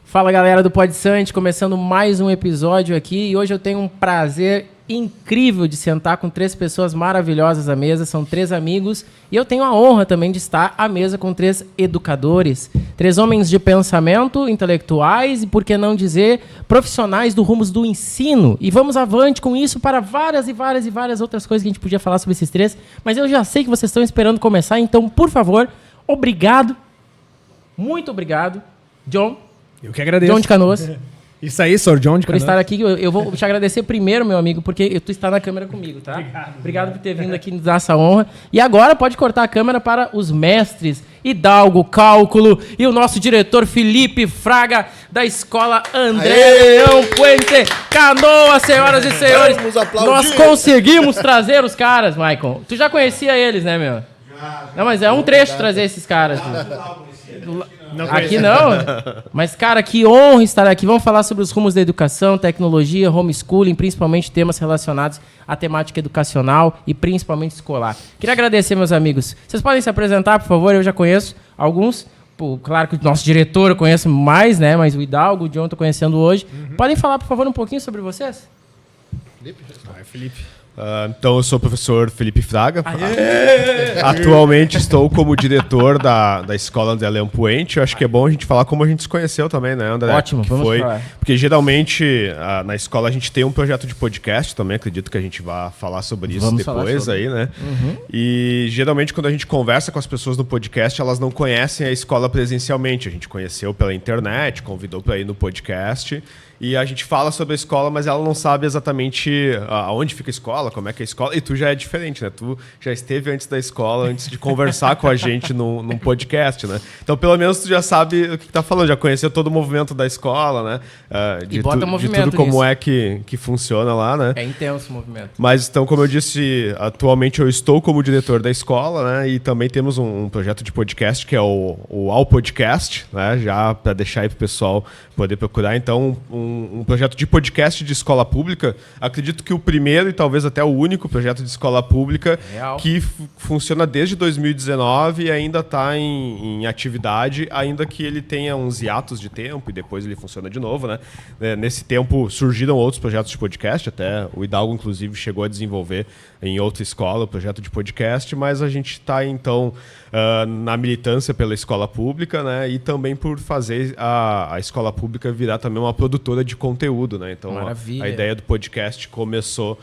Fala galera do Pod Sante, começando mais um episódio aqui e hoje eu tenho um prazer incrível de sentar com 3 pessoas maravilhosas à mesa, são 3 amigos e eu tenho a honra também de estar à mesa com 3 educadores, 3 homens de pensamento, intelectuais e, por que não dizer, profissionais do rumos do ensino. E vamos avante com isso para várias outras coisas que a gente podia falar sobre esses 3, mas eu já sei que vocês estão esperando começar, então, por favor, obrigado, muito obrigado, John. Eu que agradeço. John de Canoas. Isso aí, Sr. John de Por Canoas. estar aqui, eu vou te agradecer primeiro, meu amigo, porque tu está na câmera comigo, tá? Obrigado por ter vindo aqui nos dar essa honra. E agora pode cortar a câmera para os mestres Hidalgo Cálculo e o nosso diretor Felipe Fraga, da Escola André Leão Puente Canoas, senhoras e senhores. Nós conseguimos trazer os caras, Maicon. Tu já conhecia eles, né, meu? Não, mas é um trecho trazer esses caras. Aqui não, mas cara, que honra estar aqui. Vamos falar sobre os rumos da educação, tecnologia, homeschooling, principalmente temas relacionados à temática educacional e principalmente escolar. Queria agradecer, meus amigos. Vocês podem se apresentar, por favor? Eu já conheço alguns. Pô, claro que o nosso diretor eu conheço mais, né? Mas o Hidalgo, o John, eu tô conhecendo hoje. Podem falar, por favor, um pouquinho sobre vocês? Felipe. Então, eu sou o professor Felipe Fraga. Atualmente estou como diretor da Escola André Leão Puente. Eu acho que é bom a gente falar como a gente se conheceu também, né, André? Ótimo, vamos falar. Porque geralmente na escola a gente tem um projeto de podcast também, acredito que a gente vai falar sobre isso depois aí, né? E geralmente quando a gente conversa com as pessoas no podcast, elas não conhecem a escola presencialmente. A gente conheceu pela internet, convidou para ir no podcast. E a gente fala sobre a escola, mas ela não sabe exatamente aonde fica a escola, como é que é a escola. E tu já é diferente, né? Tu já esteve antes da escola, antes de conversar com a gente num podcast, né? Então, pelo menos, tu já sabe o que tá falando, já conheceu todo o movimento da escola, né? E bota movimento de tudo como nisso. é que funciona lá, né? É intenso o movimento. Mas, então, como eu disse, atualmente eu estou como diretor da escola, né? E também temos um projeto de podcast que é o All Podcast, né? Já para deixar aí pro pessoal poder procurar. Então, um projeto de podcast de escola pública. Acredito que o primeiro e talvez até o único projeto de escola pública que funciona desde 2019 e ainda está em atividade, ainda que ele tenha uns hiatos de tempo e depois ele funciona de novo, né? Nesse tempo surgiram outros projetos de podcast, até o Hidalgo, inclusive, chegou a desenvolver em outra escola o projeto de podcast, mas a gente está, então, na militância pela escola pública, né? E também por fazer a escola pública virar também uma produtora de conteúdo, né? Então, a ideia do podcast começou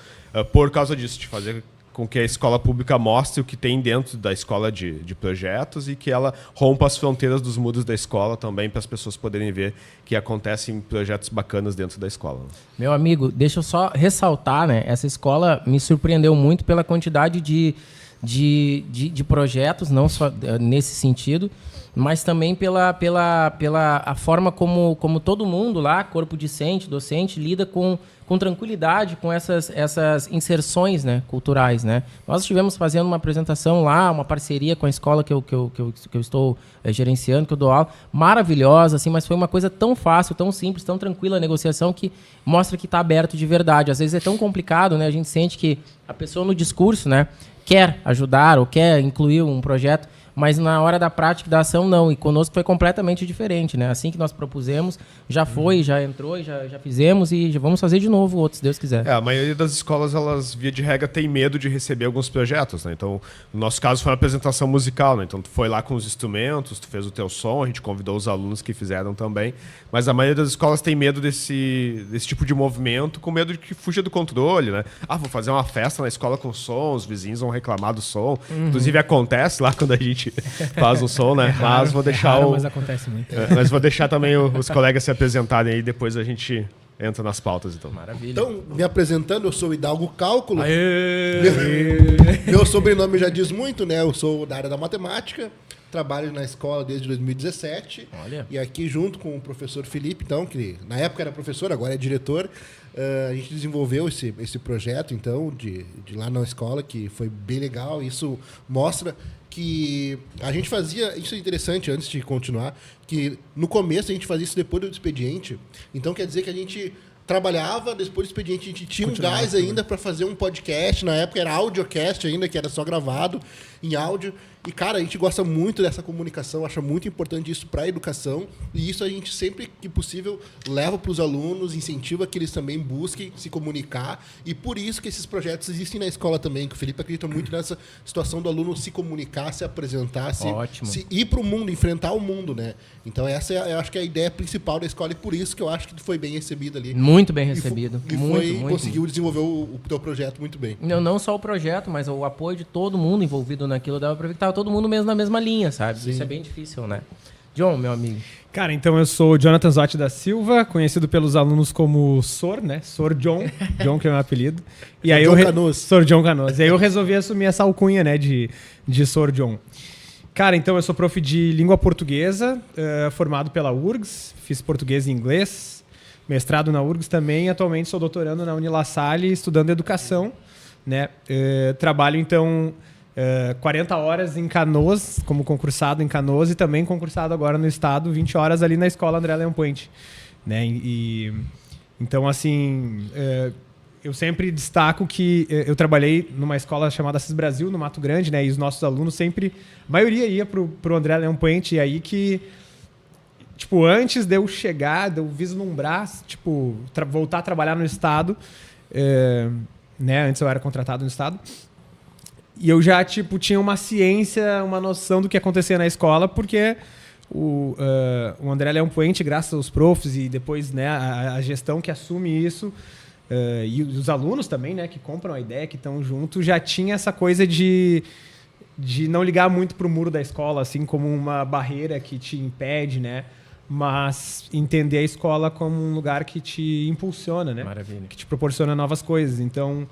por causa disso, de fazer com que a escola pública mostre o que tem dentro da escola de projetos e que ela rompa as fronteiras dos muros da escola também para as pessoas poderem ver que acontecem projetos bacanas dentro da escola. Meu amigo, deixa eu só ressaltar, né? Essa escola me surpreendeu muito pela quantidade de projetos, não só nesse sentido, mas também pela a forma como todo mundo lá, corpo discente, docente, lida com tranquilidade com essas inserções, né, culturais, né? Nós estivemos fazendo uma apresentação lá, uma parceria com a escola que eu estou gerenciando, que eu dou aula, maravilhosa, assim, mas foi uma coisa tão fácil, tão simples, tão tranquila a negociação que mostra que está aberto de verdade. Às vezes é tão complicado, né? A gente sente que a pessoa no discurso, né, quer ajudar ou quer incluir um projeto, mas na hora da prática e da ação, não. E conosco foi completamente diferente, né? Assim que nós propusemos, já foi, já entrou, já fizemos e já vamos fazer de novo outros, se Deus quiser. A maioria das escolas, elas, via de regra, tem medo de receber alguns projetos, né? Então, no nosso caso, foi uma apresentação musical, né? Então, tu foi lá com os instrumentos, tu fez o teu som, a gente convidou os alunos que fizeram também. Mas a maioria das escolas tem medo desse tipo de movimento, com medo de que fuja do controle, né? Vou fazer uma festa na escola com som, os vizinhos vão reclamar do som. Inclusive, acontece lá quando a gente faz o som, né? Mas vou deixar mas acontece muito. Mas vou deixar também os colegas se apresentarem aí, depois a gente entra nas pautas, então. Maravilha. Então, me apresentando, eu sou o Hidalgo Cálculo. Meu sobrenome já diz muito, né? Eu sou da área da matemática, trabalho na escola desde 2017. Olha. E aqui junto com o professor Felipe, então, que na época era professor, agora é diretor, a gente desenvolveu esse projeto, então, de lá na escola, que foi bem legal. Isso mostra que a gente fazia, isso é interessante antes de continuar, que no começo a gente fazia isso depois do expediente, então quer dizer que a gente trabalhava, depois do expediente a gente tinha um gás ainda para fazer um podcast. Na época era audiocast ainda, que era só gravado em áudio. E, cara, a gente gosta muito dessa comunicação, acha muito importante isso para a educação. E isso a gente sempre que possível leva para os alunos, incentiva que eles também busquem se comunicar. E por isso que esses projetos existem na escola também, que o Felipe acredita muito nessa situação do aluno se comunicar, se apresentar, se ir para o mundo, enfrentar o mundo, né? Então essa eu acho que é a ideia principal da escola e por isso que eu acho que foi bem recebido ali. Muito bem recebido. Conseguiu desenvolver o teu projeto muito bem. Não só o projeto, mas o apoio de todo mundo envolvido naquilo. Dava pra ver que tava todo mundo mesmo na mesma linha, sabe? Sim. Isso é bem difícil, né? John, meu amigo. Cara, então eu sou Jonathan Zotti da Silva, conhecido pelos alunos como Sor, né? Sor John. John, que é meu apelido. E aí Sor John Canoas. E aí eu resolvi assumir essa alcunha, né? De Sor John. Cara, então eu sou prof de língua portuguesa, formado pela URGS. Fiz português e inglês. Mestrado na URGS também. Atualmente sou doutorando na Unila Salle, estudando educação, né? Trabalho, então... 40 horas em Canoas, como concursado em Canoas e também concursado agora no estado, 20 horas ali na escola André Leão Puente, né? Então, assim, eu sempre destaco que eu trabalhei numa escola chamada Assis Brasil, no Mato Grande, né? E os nossos alunos sempre, a maioria ia pro André Leão Puente, e aí que, tipo, antes de eu chegar, de eu vislumbrar, tipo, voltar a trabalhar no estado, né? Antes eu era contratado no estado. E eu já, tipo, tinha uma ciência, uma noção do que acontecia na escola, porque o André Leão Puente, graças aos profs e depois, né, a gestão que assume isso, e os alunos também, né, que compram a ideia, que estão junto, já tinha essa coisa de não ligar muito para o muro da escola, assim, como uma barreira que te impede, né, mas entender a escola como um lugar que te impulsiona, né? Maravilha. Que te proporciona novas coisas. Então,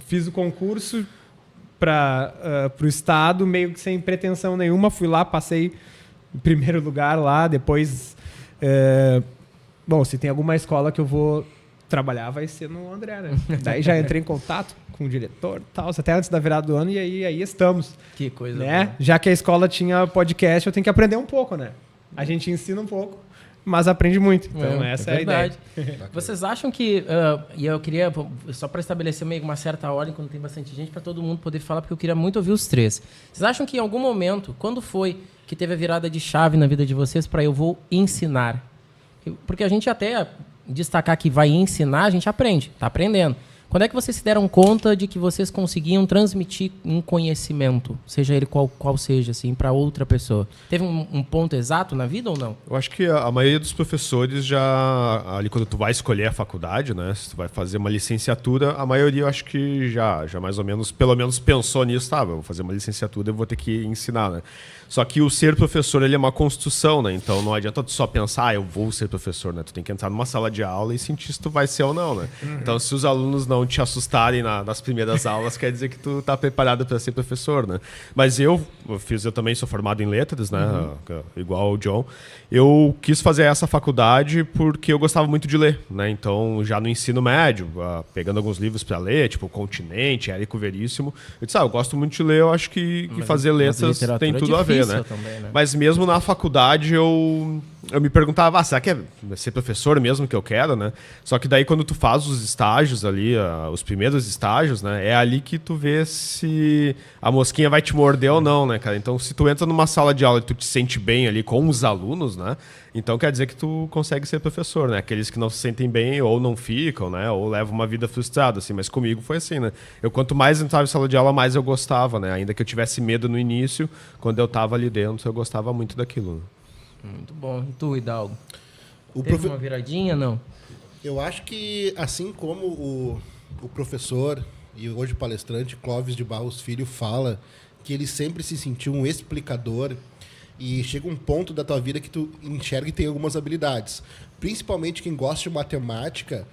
fiz o concurso para o estado, meio que sem pretensão nenhuma. Fui lá, passei em primeiro lugar lá. Depois, bom, se tem alguma escola que eu vou trabalhar, vai ser no André, né? Daí já entrei em contato com o diretor, tal, até antes da virada do ano, e aí estamos. Que coisa, né? boa. Já que a escola tinha podcast, eu tenho que aprender um pouco, né? A gente ensina um pouco, mas aprende muito. Então, essa é a ideia. Vocês acham que... e eu queria, só para estabelecer meio uma certa ordem, quando tem bastante gente, para todo mundo poder falar, porque eu queria muito ouvir os três. Vocês acham que em algum momento, quando foi que teve a virada de chave na vida de vocês para eu vou ensinar? Porque a gente até destacar que vai ensinar, a gente aprende, está aprendendo. Quando é que vocês se deram conta de que vocês conseguiam transmitir um conhecimento, seja ele qual seja, assim, para outra pessoa? Teve um ponto exato na vida ou não? Eu acho que a maioria dos professores já, ali quando tu vai escolher a faculdade, né, se tu vai fazer uma licenciatura, a maioria eu acho que já mais ou menos, pelo menos pensou nisso, tá, eu vou fazer uma licenciatura, eu vou ter que ensinar, né? Só que o ser professor, ele é uma construção, né? Então não adianta tu só pensar, eu vou ser professor, né? Tu tem que entrar numa sala de aula e sentir se tu vai ser ou não, né? Então se os alunos não te assustarem nas primeiras aulas, quer dizer que tu tá preparado para ser professor, né? Mas eu também sou formado em letras, né? Igual o John. Eu quis fazer essa faculdade porque eu gostava muito de ler, né? Então já no ensino médio, pegando alguns livros para ler, tipo Continente, Érico Veríssimo, eu disse, eu gosto muito de ler, eu acho que fazer letras tem tudo a ver, né? Também, né? Mas mesmo na faculdade eu me perguntava, será que é ser professor mesmo que eu quero, né? Só que daí quando tu faz os estágios ali, os primeiros estágios, né? É ali que tu vê se a mosquinha vai te morder ou não, né, cara? Então se tu entra numa sala de aula e tu te sente bem ali com os alunos, né? Então quer dizer que tu consegue ser professor, né? Aqueles que não se sentem bem ou não ficam, né? Ou levam uma vida frustrada, assim. Mas comigo foi assim, né? Quanto mais entrava em sala de aula, mais eu gostava, né? Ainda que eu tivesse medo no início, quando eu tava ali dentro, eu gostava muito daquilo. Né? Muito bom. E tu, Hidalgo? Teve uma viradinha, não? Eu acho que, assim como o professor e hoje palestrante Clóvis de Barros Filho fala que ele sempre se sentiu um explicador e chega um ponto da tua vida que tu enxerga e tem algumas habilidades. Principalmente quem gosta de matemática,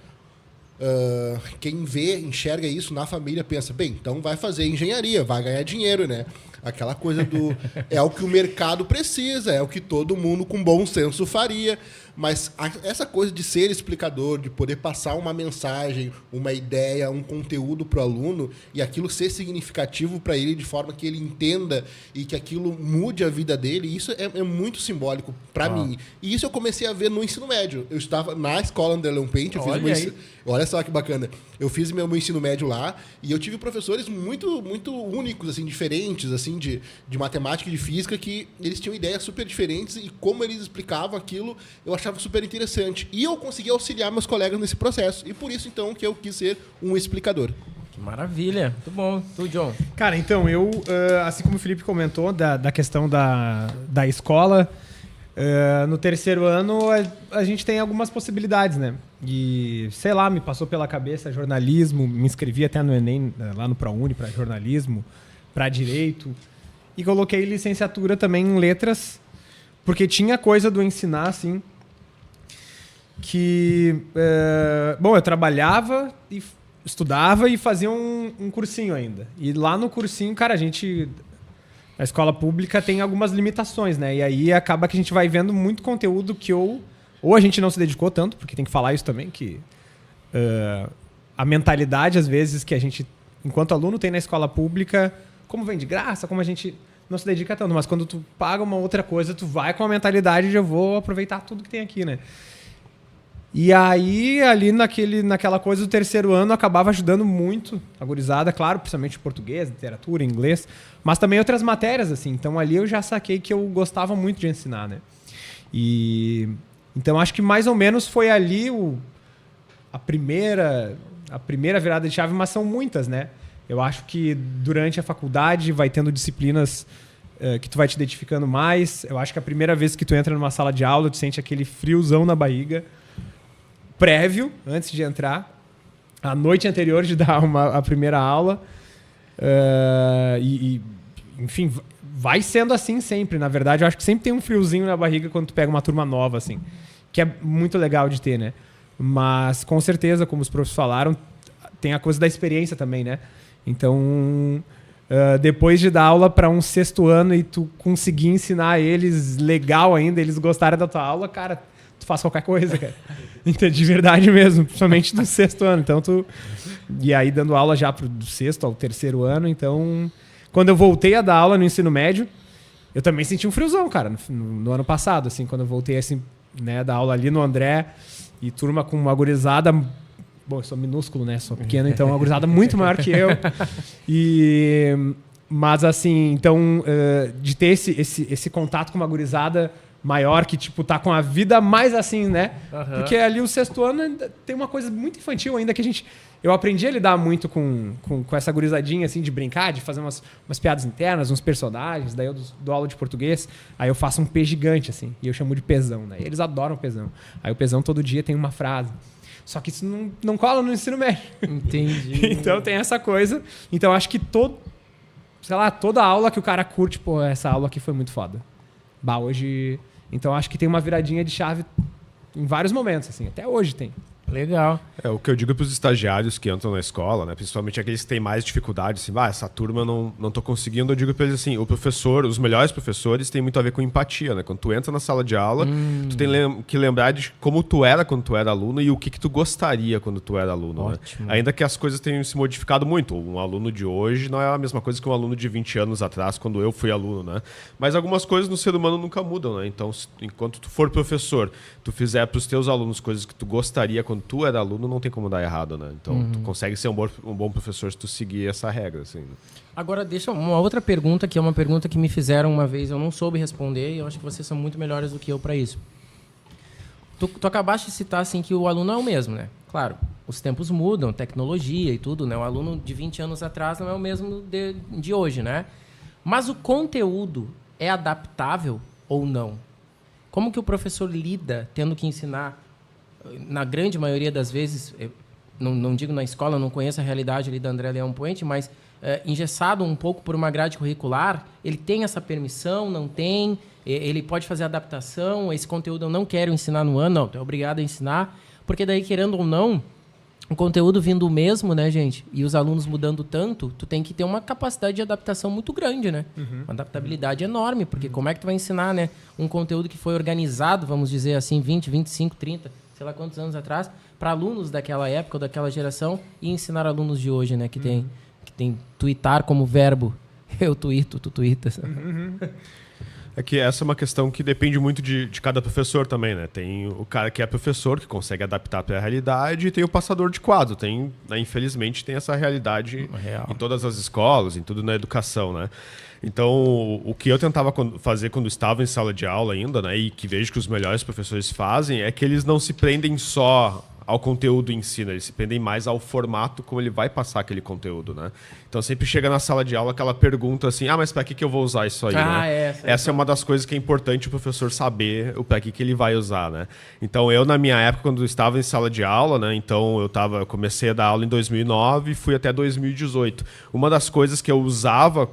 quem enxerga isso na família, pensa, bem, então vai fazer engenharia, vai ganhar dinheiro, né? Aquela coisa é o que o mercado precisa, é o que todo mundo com bom senso faria. Mas essa coisa de ser explicador, de poder passar uma mensagem, uma ideia, um conteúdo para o aluno e aquilo ser significativo para ele de forma que ele entenda e que aquilo mude a vida dele, isso é muito simbólico para mim. E isso eu comecei a ver no ensino médio. Eu estava na escola André Leão Pente, olha só que bacana. Eu fiz meu ensino médio lá e eu tive professores muito, muito únicos, assim, diferentes, assim, de matemática e de física, que eles tinham ideias super diferentes e como eles explicavam aquilo, eu achava super interessante. E eu consegui auxiliar meus colegas nesse processo. E por isso, então, que eu quis ser um explicador. Que maravilha. Muito bom. Tu, John? Cara, então, eu, assim como o Felipe comentou da questão da escola, no terceiro ano a gente tem algumas possibilidades, né? E, sei lá, me passou pela cabeça jornalismo, me inscrevi até no Enem, lá no ProUni, para jornalismo, para direito. E coloquei licenciatura também em letras, porque tinha coisa do ensinar, assim, que... bom, eu trabalhava e estudava e fazia um cursinho ainda. E lá no cursinho, cara, a escola pública tem algumas limitações, né? E aí acaba que a gente vai vendo muito conteúdo que ou a gente não se dedicou tanto, porque tem que falar isso também, que a mentalidade, às vezes, que a gente, enquanto aluno, tem na escola pública, como vem de graça, como a gente não se dedica tanto. Mas quando tu paga uma outra coisa, tu vai com a mentalidade de eu vou aproveitar tudo que tem aqui, né? E aí, ali naquela coisa do terceiro ano, eu acabava ajudando muito a gurizada, claro, principalmente português, literatura, inglês, mas também outras matérias, assim. Então, ali eu já saquei que eu gostava muito de ensinar, né? E... Então, acho que mais ou menos foi ali a primeira virada de chave, mas são muitas, né? Eu acho que durante a faculdade vai tendo disciplinas que tu vai te identificando mais. Eu acho que a primeira vez que tu entra numa sala de aula, tu sente aquele friozão na barriga, prévio, antes de entrar, a noite anterior de dar a primeira aula. Enfim, vai sendo assim sempre. Na verdade, eu acho que sempre tem um friozinho na barriga quando tu pega uma turma nova, assim, que é muito legal de ter, né? Mas, com certeza, como os professores falaram, tem a coisa da experiência também, né? Então, depois de dar aula para um sexto ano e tu conseguir ensinar eles legal ainda, eles gostarem da tua aula, cara, tu faz qualquer coisa, cara. Então, de verdade mesmo, principalmente do sexto ano. Então, e aí, dando aula já do sexto ao terceiro ano. Então, quando eu voltei a dar aula no ensino médio, eu também senti um friozão, cara, no ano passado, assim, quando eu voltei, assim, né, dar aula ali no André e turma com uma gurizada. Bom, eu sou minúsculo, né? Sou pequeno, então uma gurizada muito maior que eu. Mas, assim, então, de ter esse contato com uma gurizada maior que, tipo, tá com a vida mais assim, né? Uhum. Porque ali o sexto ano tem uma coisa muito infantil ainda que eu aprendi a lidar muito com essa gurizadinha, assim, de brincar, de fazer umas piadas internas, uns personagens. Daí eu dou aula de português, aí eu faço um P gigante, assim, e eu chamo de Pezão, né? E eles adoram o Pezão. Aí o Pezão todo dia tem uma frase. Só que isso não cola no ensino médio. Entendi. Então tem essa coisa. Então acho que toda aula que o cara curte, pô, essa aula aqui foi muito foda. Bah, hoje... Então acho que tem uma viradinha de chave em vários momentos, assim. Até hoje tem. Legal. O que eu digo para os estagiários que entram na escola, né, principalmente aqueles que têm mais dificuldade, assim, essa turma não tô conseguindo, eu digo para eles assim, os melhores professores têm muito a ver com empatia, né? Quando tu entra na sala de aula, tu tem que lembrar de como tu era quando tu era aluno e o que tu gostaria quando tu era aluno, né? Ainda que as coisas tenham se modificado muito. Um aluno de hoje não é a mesma coisa que um aluno de 20 anos atrás, quando eu fui aluno, né? Mas algumas coisas no ser humano nunca mudam, né? Então, enquanto tu for professor, tu fizer para os teus alunos coisas que tu gostaria quando tu era aluno, não tem como dar errado, né? Então, tu consegue ser um bom professor se tu seguir essa regra, assim. Agora, deixa uma outra pergunta, que é uma pergunta que me fizeram uma vez, eu não soube responder, e eu acho que vocês são muito melhores do que eu para isso. Tu acabaste de citar, assim, que o aluno é o mesmo, né? Claro, os tempos mudam, tecnologia e tudo, né? O aluno de 20 anos atrás não é o mesmo de hoje, né? Mas o conteúdo é adaptável ou não? Como que o professor lida tendo que ensinar, na grande maioria das vezes, não digo na escola, não conheço a realidade ali da André Leão Puente, mas engessado um pouco por uma grade curricular, ele tem essa permissão, não tem? Ele pode fazer adaptação? Esse conteúdo eu não quero ensinar no ano, não, tu é obrigado a ensinar, porque daí, querendo ou não, o conteúdo vindo o mesmo, né, gente? E os alunos mudando tanto, tu tem que ter uma capacidade de adaptação muito grande, né? Uma adaptabilidade enorme, porque como é que tu vai ensinar, né, um conteúdo que foi organizado, vamos dizer assim, 20, 25, 30, sei lá quantos anos atrás, para alunos daquela época ou daquela geração e ensinar alunos de hoje, né, que tem tweetar como verbo. Eu tuito, tu tuitas. É que essa é uma questão que depende muito de cada professor também, né? Tem o cara que é professor, que consegue adaptar para a realidade, e tem o passador de quadro. Tem, né, infelizmente, tem essa realidade em todas as escolas, em tudo na educação, né? Então, o que eu tentava fazer quando estava em sala de aula ainda, né, e que vejo que os melhores professores fazem, é que eles não se prendem só ao conteúdo em si, né? Eles se prendem mais ao formato como ele vai passar aquele conteúdo, né? Então sempre chega na sala de aula aquela pergunta assim, mas para que eu vou usar isso aí, né? Essa é uma das coisas que é importante o professor saber o para que ele vai usar, né? Então eu, na minha época, quando eu estava em sala de aula, né? Então eu comecei a dar aula em 2009 e fui até 2018. Uma das coisas que eu usava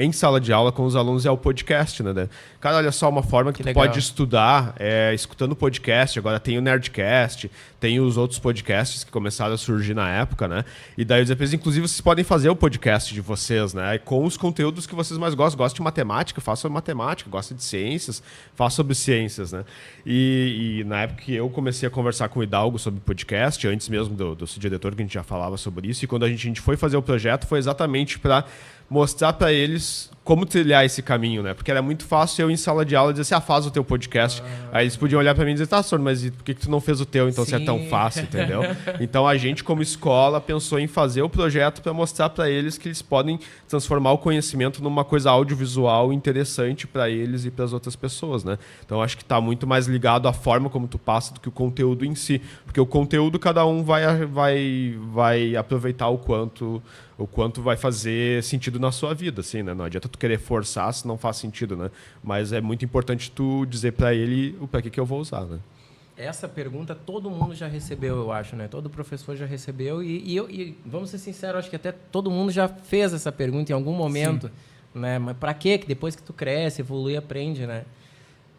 em sala de aula com os alunos é o podcast, né? Cara, olha só, uma forma que tu pode estudar escutando podcast. Agora tem o Nerdcast, tem os outros podcasts que começaram a surgir na época, né? E daí depois, inclusive, vocês podem fazer o podcast de vocês, né? Com os conteúdos que vocês mais gostam. Gosta de matemática, faça sobre matemática. Gosta de ciências, faça sobre ciências, né? E na época que eu comecei a conversar com o Hidalgo sobre podcast, antes mesmo do diretor, que a gente já falava sobre isso, e quando a gente foi fazer o projeto, foi exatamente para mostrar para eles como trilhar esse caminho, né? Porque era muito fácil eu em sala de aula dizer assim, faz o teu podcast. Aí eles podiam olhar para mim e dizer, tá, senhor, mas por que tu não fez o teu, então, se é tão fácil, entendeu? Então a gente, como escola, pensou em fazer o projeto para mostrar para eles que eles podem transformar o conhecimento numa coisa audiovisual interessante para eles e para as outras pessoas, né? Então acho que está muito mais ligado à forma como tu passa do que o conteúdo em si. Porque o conteúdo cada um vai aproveitar o quanto vai fazer sentido na sua vida, assim, né? Não adianta tu querer forçar se não faz sentido, né? Mas é muito importante tu dizer para ele o para que eu vou usar, né? Essa pergunta todo mundo já recebeu, eu acho, né? Todo professor já recebeu e vamos ser sinceros, acho que até todo mundo já fez essa pergunta em algum momento, né? Mas para quê? Que depois que tu cresce, evolui, aprende, né?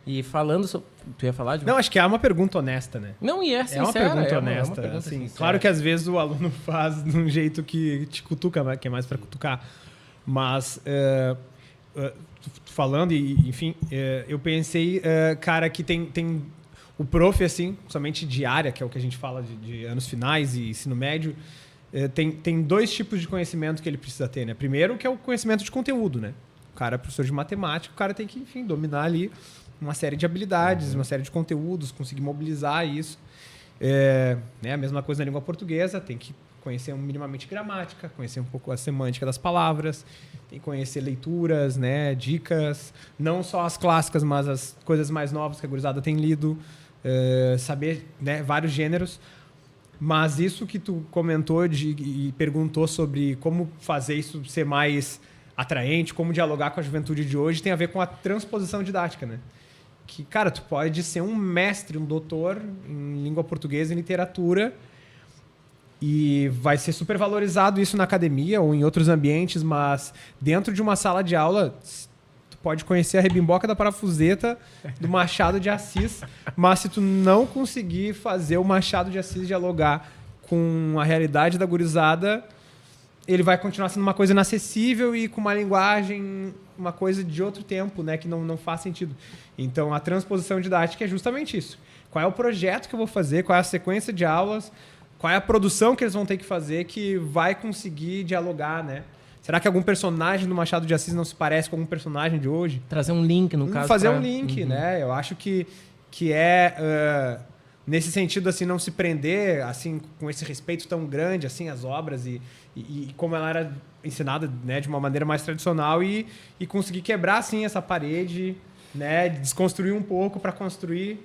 E falando sobre... Tu ia falar de... Não, acho que é uma pergunta honesta, né? Não, e é sincera. É uma pergunta honesta. Uma pergunta assim, sincera. Claro que às vezes o aluno faz de um jeito que te cutuca, que é mais para cutucar. Mas, falando, enfim, eu pensei, cara, que tem o prof, assim, somente de área, que é o que a gente fala de anos finais e ensino médio, tem dois tipos de conhecimento que ele precisa ter, né? Primeiro, que é o conhecimento de conteúdo, né? O cara é professor de matemática, o cara tem que, enfim, dominar ali uma série de habilidades, uma série de conteúdos, conseguir mobilizar isso. Né? A mesma coisa na língua portuguesa, tem que conhecer minimamente gramática, conhecer um pouco a semântica das palavras, tem que conhecer leituras, né? Dicas, não só as clássicas, mas as coisas mais novas que a gurizada tem lido, saber, né, vários gêneros. Mas isso que tu comentou e perguntou sobre como fazer isso ser mais atraente, como dialogar com a juventude de hoje, tem a ver com a transposição didática, né? Que, cara, tu pode ser um mestre, um doutor em língua portuguesa e literatura e vai ser super valorizado isso na academia ou em outros ambientes, mas dentro de uma sala de aula tu pode conhecer a rebimboca da parafuseta do Machado de Assis, mas se tu não conseguir fazer o Machado de Assis dialogar com a realidade da gurizada, ele vai continuar sendo uma coisa inacessível e com uma linguagem, uma coisa de outro tempo, né, que não faz sentido. Então, a transposição didática é justamente isso. Qual é o projeto que eu vou fazer, qual é a sequência de aulas, qual é a produção que eles vão ter que fazer que vai conseguir dialogar, né? Será que algum personagem do Machado de Assis não se parece com algum personagem de hoje? Trazer um link, no caso. Fazer um link, né? Eu acho que é... nesse sentido, assim, não se prender assim, com esse respeito tão grande assim, às obras e como ela era ensinada, né, de uma maneira mais tradicional e conseguir quebrar assim, essa parede, né, desconstruir um pouco para construir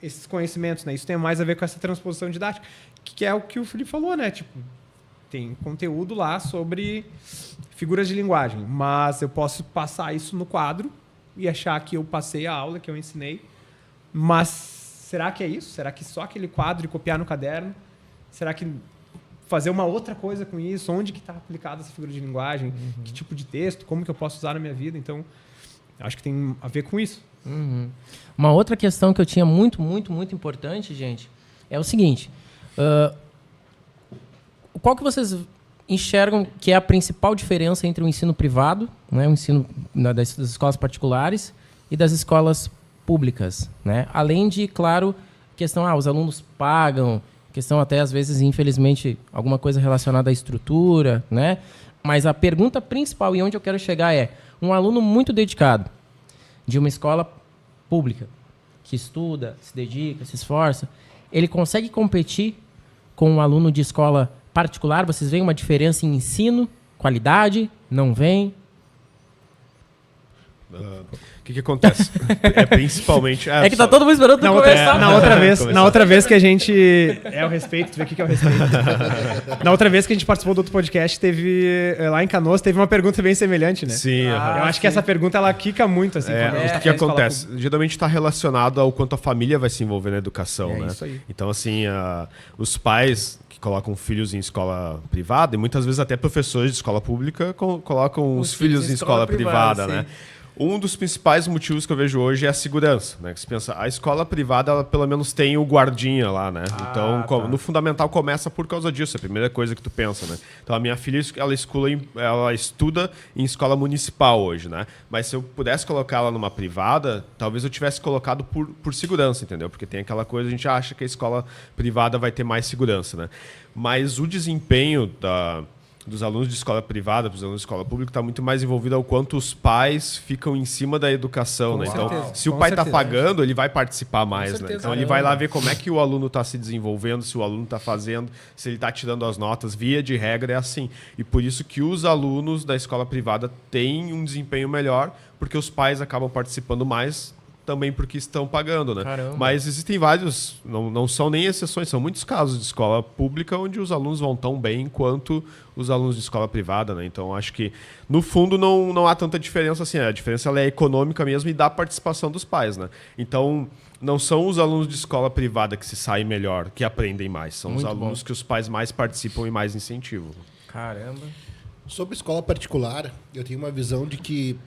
esses conhecimentos. Né? Isso tem mais a ver com essa transposição didática, que é o que o Felipe falou, né? Tipo, tem conteúdo lá sobre figuras de linguagem, mas eu posso passar isso no quadro e achar que eu passei a aula, que eu ensinei, mas será que é isso? Será que só aquele quadro e copiar no caderno? Será que fazer uma outra coisa com isso? Onde que está aplicada essa figura de linguagem? Que tipo de texto? Como que eu posso usar na minha vida? Então, acho que tem a ver com isso. Uma outra questão que eu tinha muito importante, gente, é o seguinte. qual que vocês enxergam que é a principal diferença entre o ensino privado, né, o ensino das escolas particulares e das escolas públicas, né? Além de, claro, questão, os alunos pagam, questão até, às vezes, infelizmente, alguma coisa relacionada à estrutura, né? Mas a pergunta principal e onde eu quero chegar é um aluno muito dedicado de uma escola pública, que estuda, se dedica, se esforça, ele consegue competir com um aluno de escola particular? Vocês veem uma diferença em ensino, qualidade? Não vem? O que acontece? Principalmente... É que tá todo mundo esperando tu começar. Na outra vez que a gente... É o respeito, tu vê o que é o respeito. Na outra vez que a gente participou do outro podcast, teve... Lá em Canoas, teve uma pergunta bem semelhante, né? Sim. Eu acho que essa pergunta, ela quica muito, assim. O que acontece? Geralmente está relacionado ao quanto a família vai se envolver na educação, né? Isso aí. Então, assim, os pais que colocam filhos em escola privada, e muitas vezes até professores de escola pública colocam os filhos em escola privada, né? Um dos principais motivos que eu vejo hoje é a segurança, né? Que você pensa, a escola privada, ela pelo menos tem o guardinha lá, né? Então, no fundamental começa por causa disso, é a primeira coisa que tu pensa, né? Então, a minha filha, ela estuda em escola municipal hoje, né? Mas se eu pudesse colocar ela numa privada, talvez eu tivesse colocado por segurança, entendeu? Porque tem aquela coisa, a gente acha que a escola privada vai ter mais segurança, né? Mas o desempenho dos alunos de escola privada para os alunos de escola pública está muito mais envolvido ao quanto os pais ficam em cima da educação, né? Então, se o pai está pagando, ele vai participar mais, né? Então, ele vai lá ver como é que o aluno está se desenvolvendo, se o aluno está fazendo, se ele está tirando as notas. Via de regra é assim. E por isso que os alunos da escola privada têm um desempenho melhor, porque os pais acabam participando mais, também porque estão pagando, né? Caramba. Mas existem vários, não são nem exceções, são muitos casos de escola pública onde os alunos vão tão bem quanto os alunos de escola privada, né? Então, acho que, no fundo, não há tanta diferença assim. A diferença ela é econômica mesmo e da participação dos pais, né? Então, não são os alunos de escola privada que se saem melhor, que aprendem mais. São os alunos que os pais mais participam e mais incentivam. Caramba. Sobre escola particular, eu tenho uma visão de que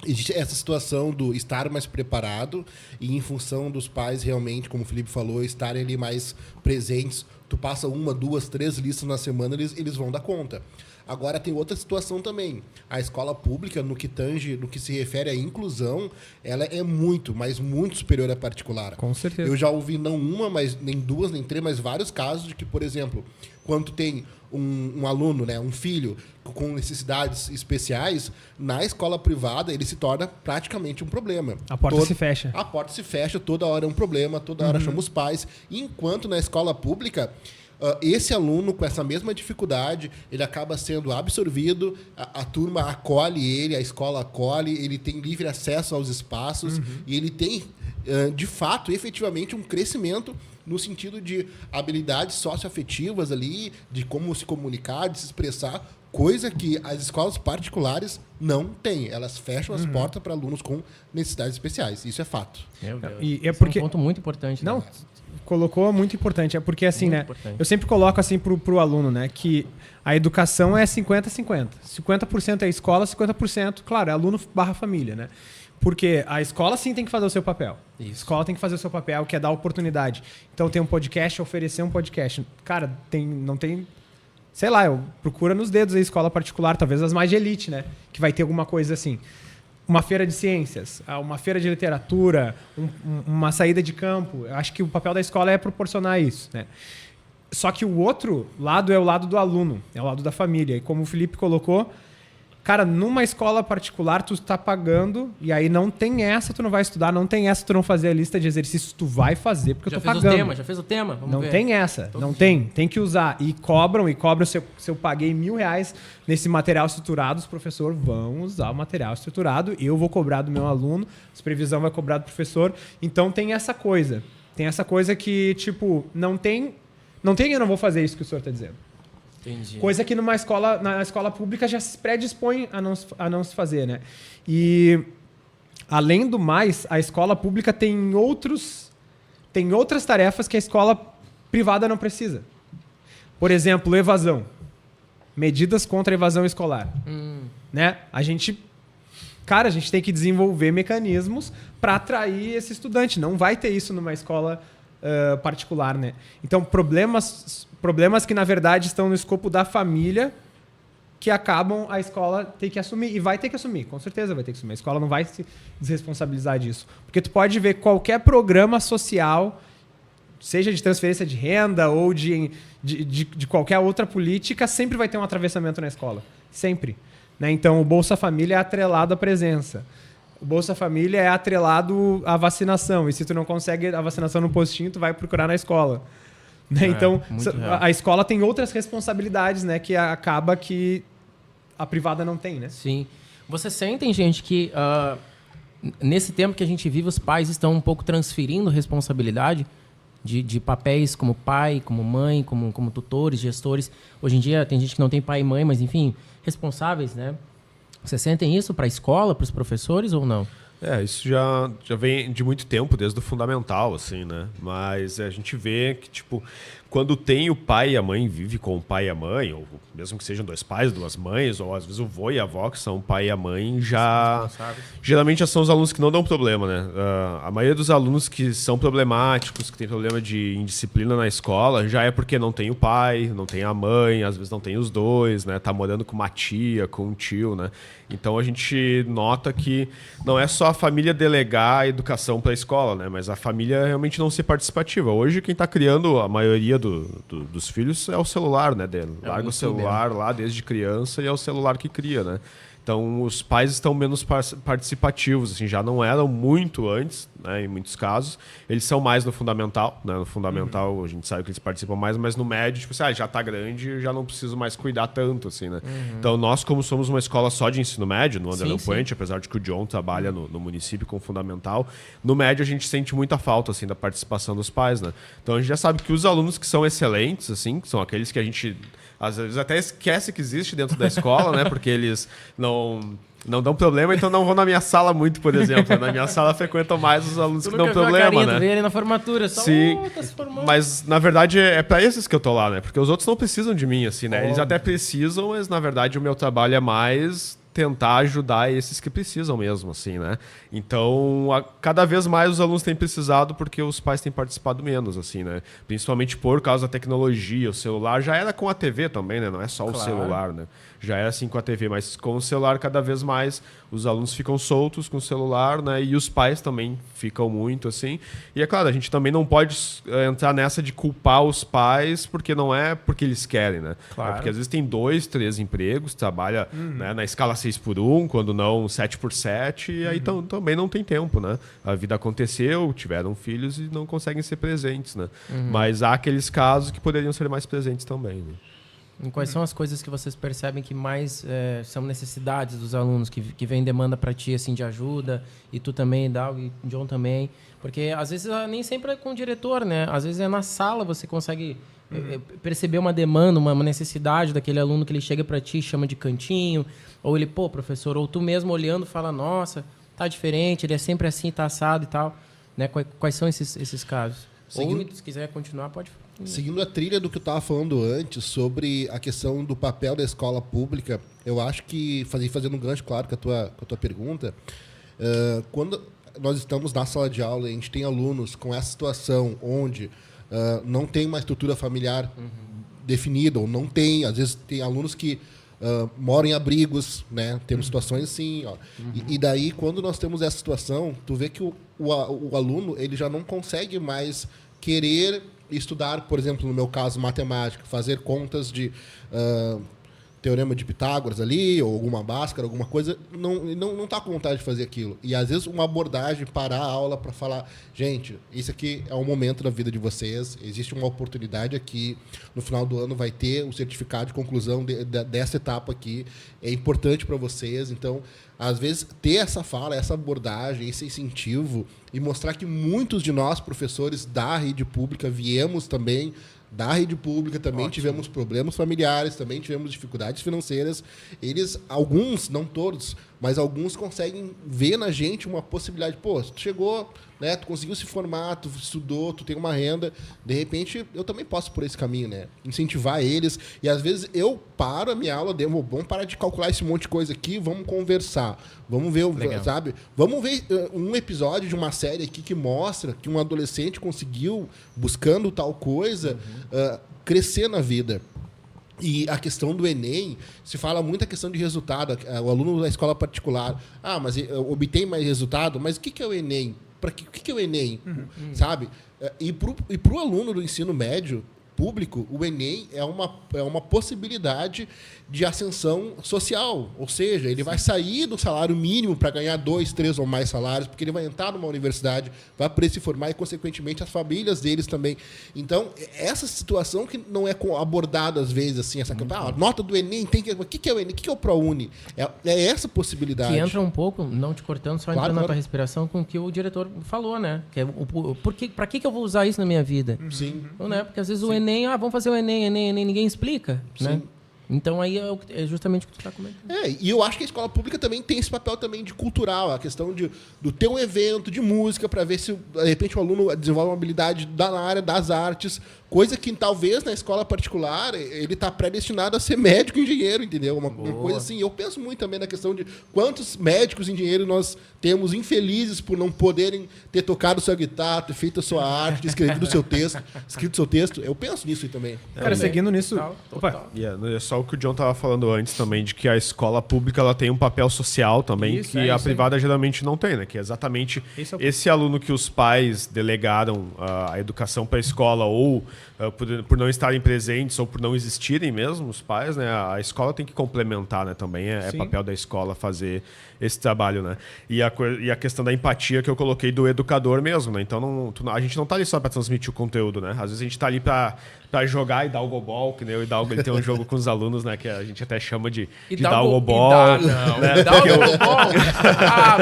existe essa situação do estar mais preparado e em função dos pais realmente, como o Felipe falou, estarem ali mais presentes. Tu passa 1, 2, 3 listas na semana, eles vão dar conta. Agora tem outra situação também. A escola pública, no que se refere à inclusão, ela é muito, mas muito superior à particular. Com certeza. Eu já ouvi não uma, mas nem 2, nem 3, mas vários casos de que, por exemplo, quando tu tem um aluno, né, um filho com necessidades especiais, na escola privada ele se torna praticamente um problema. A porta se fecha. A porta se fecha, toda hora é um problema, toda hora chama os pais. Enquanto na escola pública, esse aluno com essa mesma dificuldade, ele acaba sendo absorvido, a turma acolhe ele, a escola acolhe, ele tem livre acesso aos espaços e ele tem, de fato, efetivamente, um crescimento no sentido de habilidades socioafetivas ali, de como se comunicar, de se expressar, coisa que as escolas particulares não têm. Elas fecham as portas para alunos com necessidades especiais. Isso é fato. Meu Deus. E é porque... um ponto muito importante. Não, né? colocou muito importante. É porque, assim, Muito né? importante. Eu sempre coloco assim pro aluno, né? Que a educação é 50-50. 50% é escola, 50%, claro, é aluno / família, né? Porque a escola sim tem que fazer o seu papel. Isso. A escola tem que fazer o seu papel, que é dar oportunidade. Então tem um podcast, oferecer um podcast. Cara, não tem... Sei lá, procura nos dedos a escola particular, talvez as mais de elite, né? Que vai ter alguma coisa assim. Uma feira de ciências, uma feira de literatura, uma saída de campo. Eu acho que o papel da escola é proporcionar isso, né? Só que o outro lado é o lado do aluno, é o lado da família. E como o Felipe colocou, cara, numa escola particular tu está pagando e aí não tem essa, tu não vai estudar, não tem essa, tu não fazer a lista de exercícios, tu vai fazer porque eu tô pagando. Já fez o tema? Vamos não ver. tem essa, não tem. Tem que usar. E cobram se eu paguei R$1.000 nesse material estruturado, os professores vão usar o material estruturado, eu vou cobrar do meu aluno, a supervisão vai cobrar do professor. Então tem essa coisa. Tem essa coisa que, tipo, não tem, eu não vou fazer isso que o senhor está dizendo. Entendi. Coisa que na escola pública já se predispõe a não se fazer, né? E, além do mais, a escola pública tem outras tarefas que a escola privada não precisa. Por exemplo, evasão. Medidas contra a evasão escolar. Né? A gente tem que desenvolver mecanismos para atrair esse estudante. Não vai ter isso numa escola particular, né? Problemas problemas que, na verdade, estão no escopo da família, que acabam a escola ter que assumir. E vai ter que assumir, com certeza vai ter que assumir. A escola não vai se desresponsabilizar disso. Porque tu pode ver qualquer programa social, seja de transferência de renda ou de qualquer outra política, sempre vai ter um atravessamento na escola. Sempre. Né? Então, o Bolsa Família é atrelado à presença. O Bolsa Família é atrelado à vacinação. E se tu não consegue a vacinação no postinho, tu vai procurar na escola. Né? Então, a escola tem outras responsabilidades, né? Que acaba que a privada não tem, né? Sim. Vocês sentem, gente, que nesse tempo que a gente vive, os pais estão um pouco transferindo responsabilidade de papéis como pai, como mãe, como tutores, gestores. Hoje em dia tem gente que não tem pai e mãe, mas enfim, responsáveis, né? Vocês sentem isso para a escola, para os professores ou não? Isso já vem de muito tempo, desde o fundamental, assim, né? Mas a gente vê que, tipo, quando tem o pai e a mãe, vive com o pai e a mãe, ou mesmo que sejam 2 pais, 2 mães, ou às vezes o vô e a avó, que são o pai e a mãe, já... Geralmente já são os alunos que não dão problema, né? A maioria dos alunos que são problemáticos, que tem problema de indisciplina na escola, já é porque não tem o pai, não tem a mãe, às vezes não tem os dois, né? Tá morando com uma tia, com um tio, né? Então a gente nota que não é só a família delegar a educação para a escola, né? Mas a família realmente não ser participativa. Hoje quem está criando a maioria dos filhos é o celular, né? Larga o celular lá desde criança e é o celular que cria, né? Então os pais estão menos participativos, assim, já não eram muito antes, né, em muitos casos. Eles são mais no fundamental, né? No fundamental a gente sabe que eles participam mais, mas no médio, tipo assim, já está grande, já não preciso mais cuidar tanto, assim, né? Então nós, como somos uma escola só de ensino médio, no Anderlan Puente, apesar de que o John trabalha no município com fundamental, no médio a gente sente muita falta, assim, da participação dos pais, né? Então a gente já sabe que os alunos que são excelentes, assim, que são aqueles que a gente às vezes até esquece que existe dentro da escola, né? Porque eles não dão problema, então não vão na minha sala muito, por exemplo. Na minha sala frequentam mais os alunos que dão problema, né? Tu vê ele na formatura, só tá se formando. Mas na verdade é para esses que eu tô lá, né? Porque os outros não precisam de mim, assim, né? Eles até precisam, mas na verdade o meu trabalho é mais tentar ajudar esses que precisam mesmo, assim, né? Então, cada vez mais os alunos têm precisado porque os pais têm participado menos, assim, né? Principalmente por causa da tecnologia, o celular já era com a TV também, né? Não é só o celular, né? Já era assim com a TV, mas com o celular cada vez mais os alunos ficam soltos com o celular, né? E os pais também ficam muito, assim. E é claro, a gente também não pode entrar nessa de culpar os pais porque não é porque eles querem, né? Claro. É porque às vezes tem 2, 3 empregos, trabalha né, na escala 6x1, quando não 7x7, e aí também não tem tempo, né? A vida aconteceu, tiveram filhos e não conseguem ser presentes, né? Mas há aqueles casos que poderiam ser mais presentes também, né? E quais são as coisas que vocês percebem que mais são necessidades dos alunos, que vem demanda para ti assim, de ajuda, e tu também, Dal, e John também? Porque às vezes nem sempre é com o diretor, né? Às vezes é na sala, você consegue perceber uma demanda, uma necessidade daquele aluno que ele chega para ti, chama de cantinho, ou ele, pô, professor, ou tu mesmo olhando fala, nossa, tá diferente, ele é sempre assim, tá assado e tal. Né? Quais são esses casos? Ou, se quiser continuar, pode. Seguindo a trilha do que eu estava falando antes sobre a questão do papel da escola pública, eu acho que, fazendo um gancho, claro, com a tua pergunta, quando nós estamos na sala de aula e a gente tem alunos com essa situação onde não tem uma estrutura familiar definida, ou não tem, às vezes tem alunos que moram em abrigos, né? Temos situações assim, ó. E daí, quando nós temos essa situação, tu vê que o aluno ele já não consegue mais querer estudar, por exemplo, no meu caso, matemática, fazer contas de teorema de Pitágoras ali, ou alguma Bhaskara, alguma coisa, não está com vontade de fazer aquilo. E, às vezes, uma abordagem, parar a aula para falar, gente, isso aqui é um momento da vida de vocês, existe uma oportunidade aqui, no final do ano vai ter o certificado de conclusão dessa etapa aqui, é importante para vocês. Então, às vezes, ter essa fala, essa abordagem, esse incentivo, e mostrar que muitos de nós, professores da rede pública, viemos também da rede pública, também tivemos problemas familiares, também tivemos dificuldades financeiras. Alguns, não todos, mas alguns conseguem ver na gente uma possibilidade. Pô, tu chegou, né? Tu conseguiu se formar, tu estudou, tu tem uma renda. De repente, eu também posso por esse caminho, né? Incentivar eles. E às vezes eu paro a minha aula, vamos parar de calcular esse monte de coisa aqui, vamos conversar. Vamos ver, sabe? Vamos ver um episódio de uma série aqui que mostra que um adolescente conseguiu, buscando tal coisa, crescer na vida. E a questão do Enem, se fala muito a questão de resultado. O aluno da escola particular, mas obtém mais resultado, mas o que é o Enem? O que é o Enem? Sabe? E para o aluno do ensino médio público, o Enem é uma possibilidade de ascensão social. Ou seja, ele vai sair do salário mínimo para ganhar 2, 3 ou mais salários, porque ele vai entrar numa universidade, vai poder se formar e, consequentemente, as famílias deles também. Então, essa situação que não é abordada, às vezes, assim, essa a nota do Enem tem que... O que é o Enem? O que é o ProUni? É essa possibilidade. Que entra um pouco, não te cortando, só entrando na tua respiração, com o que o diretor falou, né? Que é para que eu vou usar isso na minha vida? Sim. Não, né? Porque, às vezes, o Enem, vamos fazer o Enem, ninguém explica, né? Então, aí é justamente o que tu está comentando. E eu acho que a escola pública também tem esse papel também de cultural, a questão do ter um evento de música para ver se, de repente, o aluno desenvolve uma habilidade na área das artes, coisa que, talvez, na escola particular, ele está predestinado a ser médico e engenheiro, entendeu? Uma coisa assim. Eu penso muito também na questão de quantos médicos e engenheiros nós temos infelizes por não poderem ter tocado sua guitarra, ter feito a sua arte, escrito seu texto. Eu penso nisso aí também. Cara, seguindo nisso... Opa. É só o que o John estava falando antes também, de que a escola pública ela tem um papel social também, que a privada geralmente não tem, né? Que é exatamente esse aluno que os pais delegaram a educação para a escola, ou por não estarem presentes, ou por não existirem mesmo os pais, né? A escola tem que complementar, né? Também é papel da escola fazer esse trabalho, né? E a questão da empatia que eu coloquei do educador mesmo, né? Então a gente não tá ali só para transmitir o conteúdo, né? Às vezes a gente tá ali para jogar Hidalgo Ball, que nem o Hidalgo, ele tem um jogo com os alunos, né? Que a gente até chama de Hidalgo Ball. Hidalgo Ball?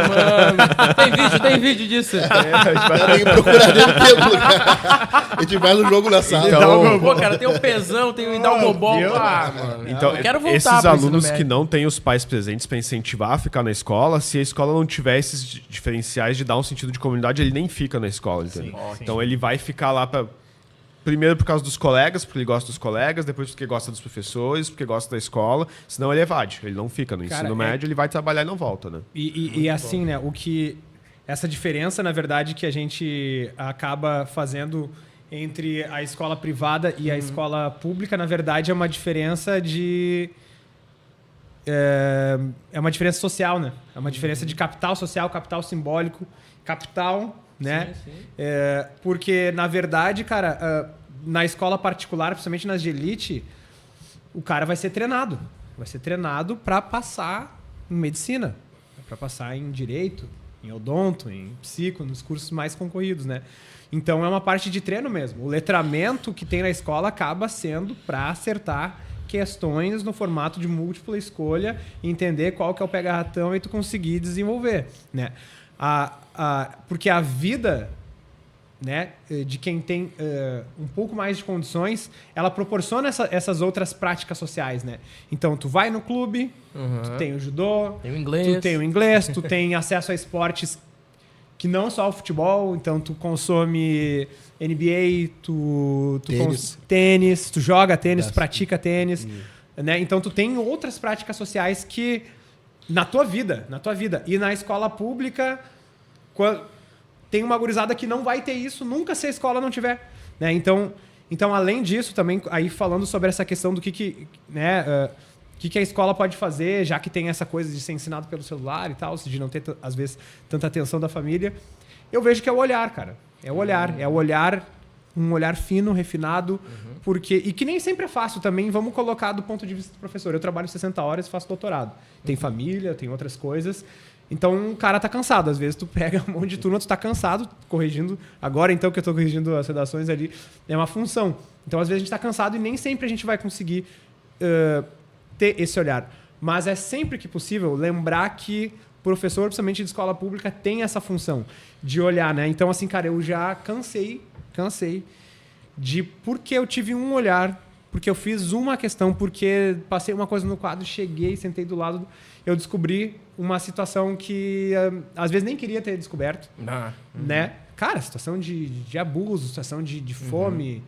Mano! Tem vídeo disso. Tem que procurar dentro do templo, cara. A gente vai no jogo na sala. Então, pô, cara, tem o Pezão, tem o Hidalgo Ball. Mano. Então, eu quero voltar esses alunos que não têm os pais presentes para incentivar a ficar na escola, se a escola não tiver esses diferenciais de dar um sentido de comunidade, ele nem fica na escola, entendeu? Então ele vai ficar lá primeiro por causa dos colegas, porque ele gosta dos colegas, depois porque gosta dos professores, porque gosta da escola, senão ele evade, ele não fica no ensino médio, ele vai trabalhar e não volta, né? E assim, né, essa diferença, na verdade, que a gente acaba fazendo entre a escola privada e a escola pública, na verdade, é uma diferença é uma diferença social, né? É uma diferença de capital social, capital simbólico, capital, né? Sim. Porque, na verdade, cara, na escola particular, principalmente nas de elite, o cara vai ser treinado. Vai ser treinado para passar em medicina, para passar em direito, em odonto, em psico, nos cursos mais concorridos, né? Então, é uma parte de treino mesmo. O letramento que tem na escola acaba sendo para acertar questões no formato de múltipla escolha, entender qual que é o pega-ratão e tu conseguir desenvolver, né? Porque a vida, né, de quem tem um pouco mais de condições, ela proporciona essas outras práticas sociais, né? Então, tu vai no clube, tu tem o judô, tu tem o inglês, tu tem acesso a esportes que não só o futebol, então tu consome NBA, tênis, tu joga tênis, tu pratica tênis, né? Então tu tem outras práticas sociais que na tua vida. E na escola pública tem uma gurizada que não vai ter isso nunca se a escola não tiver, né? Então além disso também, aí falando sobre essa questão do né, o que a escola pode fazer, já que tem essa coisa de ser ensinado pelo celular e tal, de não ter, às vezes, tanta atenção da família, eu vejo que é o olhar, cara. É o olhar, um olhar fino, refinado, e que nem sempre é fácil também, vamos colocar do ponto de vista do professor. Eu trabalho 60 horas e faço doutorado. Tem família, tem outras coisas. Então, o cara tá cansado. Às vezes, tu pega um monte de turma, tu tá cansado, corrigindo. Agora, então, que eu tô corrigindo as redações ali, é uma função. Então, às vezes, a gente tá cansado e nem sempre a gente vai conseguir ter esse olhar. Mas é sempre que possível lembrar que o professor, principalmente de escola pública, tem essa função de olhar, né? Então, assim, cara, eu já cansei de porque eu tive um olhar, porque eu fiz uma questão, porque passei uma coisa no quadro, cheguei, sentei do lado, eu descobri uma situação que às vezes nem queria ter descoberto, né? Cara, situação de abuso, situação de fome.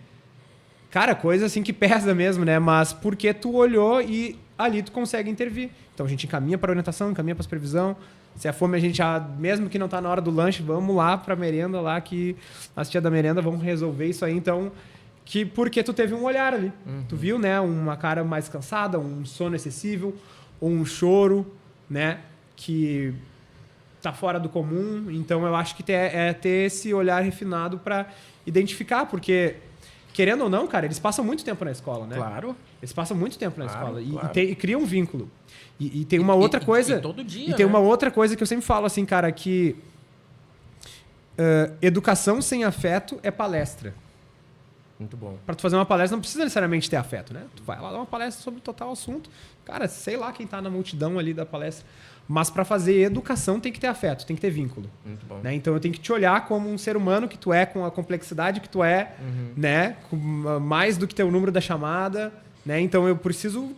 Cara, coisa assim que pesa mesmo, né? Mas porque tu olhou e ali tu consegue intervir. Então a gente encaminha para orientação, encaminha para supervisão. Se a fome a gente já, mesmo que não tá na hora do lanche, vamos lá pra merenda lá, que as tia da merenda vão resolver isso aí. Então, porque tu teve um olhar ali. Tu viu, né? Uma cara mais cansada, um sono excessivo, ou um choro, né? Que tá fora do comum. Então, eu acho que é ter esse olhar refinado para identificar, porque, querendo ou não, cara, eles passam muito tempo na escola, né? Claro. Eles passam muito tempo na escola claro. e criam um vínculo. E tem uma outra coisa... todo dia, e tem uma outra coisa que eu sempre falo, assim, cara, que educação sem afeto é palestra. Muito bom. Para tu fazer uma palestra não precisa necessariamente ter afeto, né? Tu vai lá dar uma palestra sobre total assunto. Cara, sei lá quem tá na multidão ali da palestra. Mas para fazer educação tem que ter afeto, tem que ter vínculo. Muito bom. Né? Então eu tenho que te olhar como um ser humano que tu é, com a complexidade que tu é, né? Com mais do que ter o número da chamada, né? Então eu preciso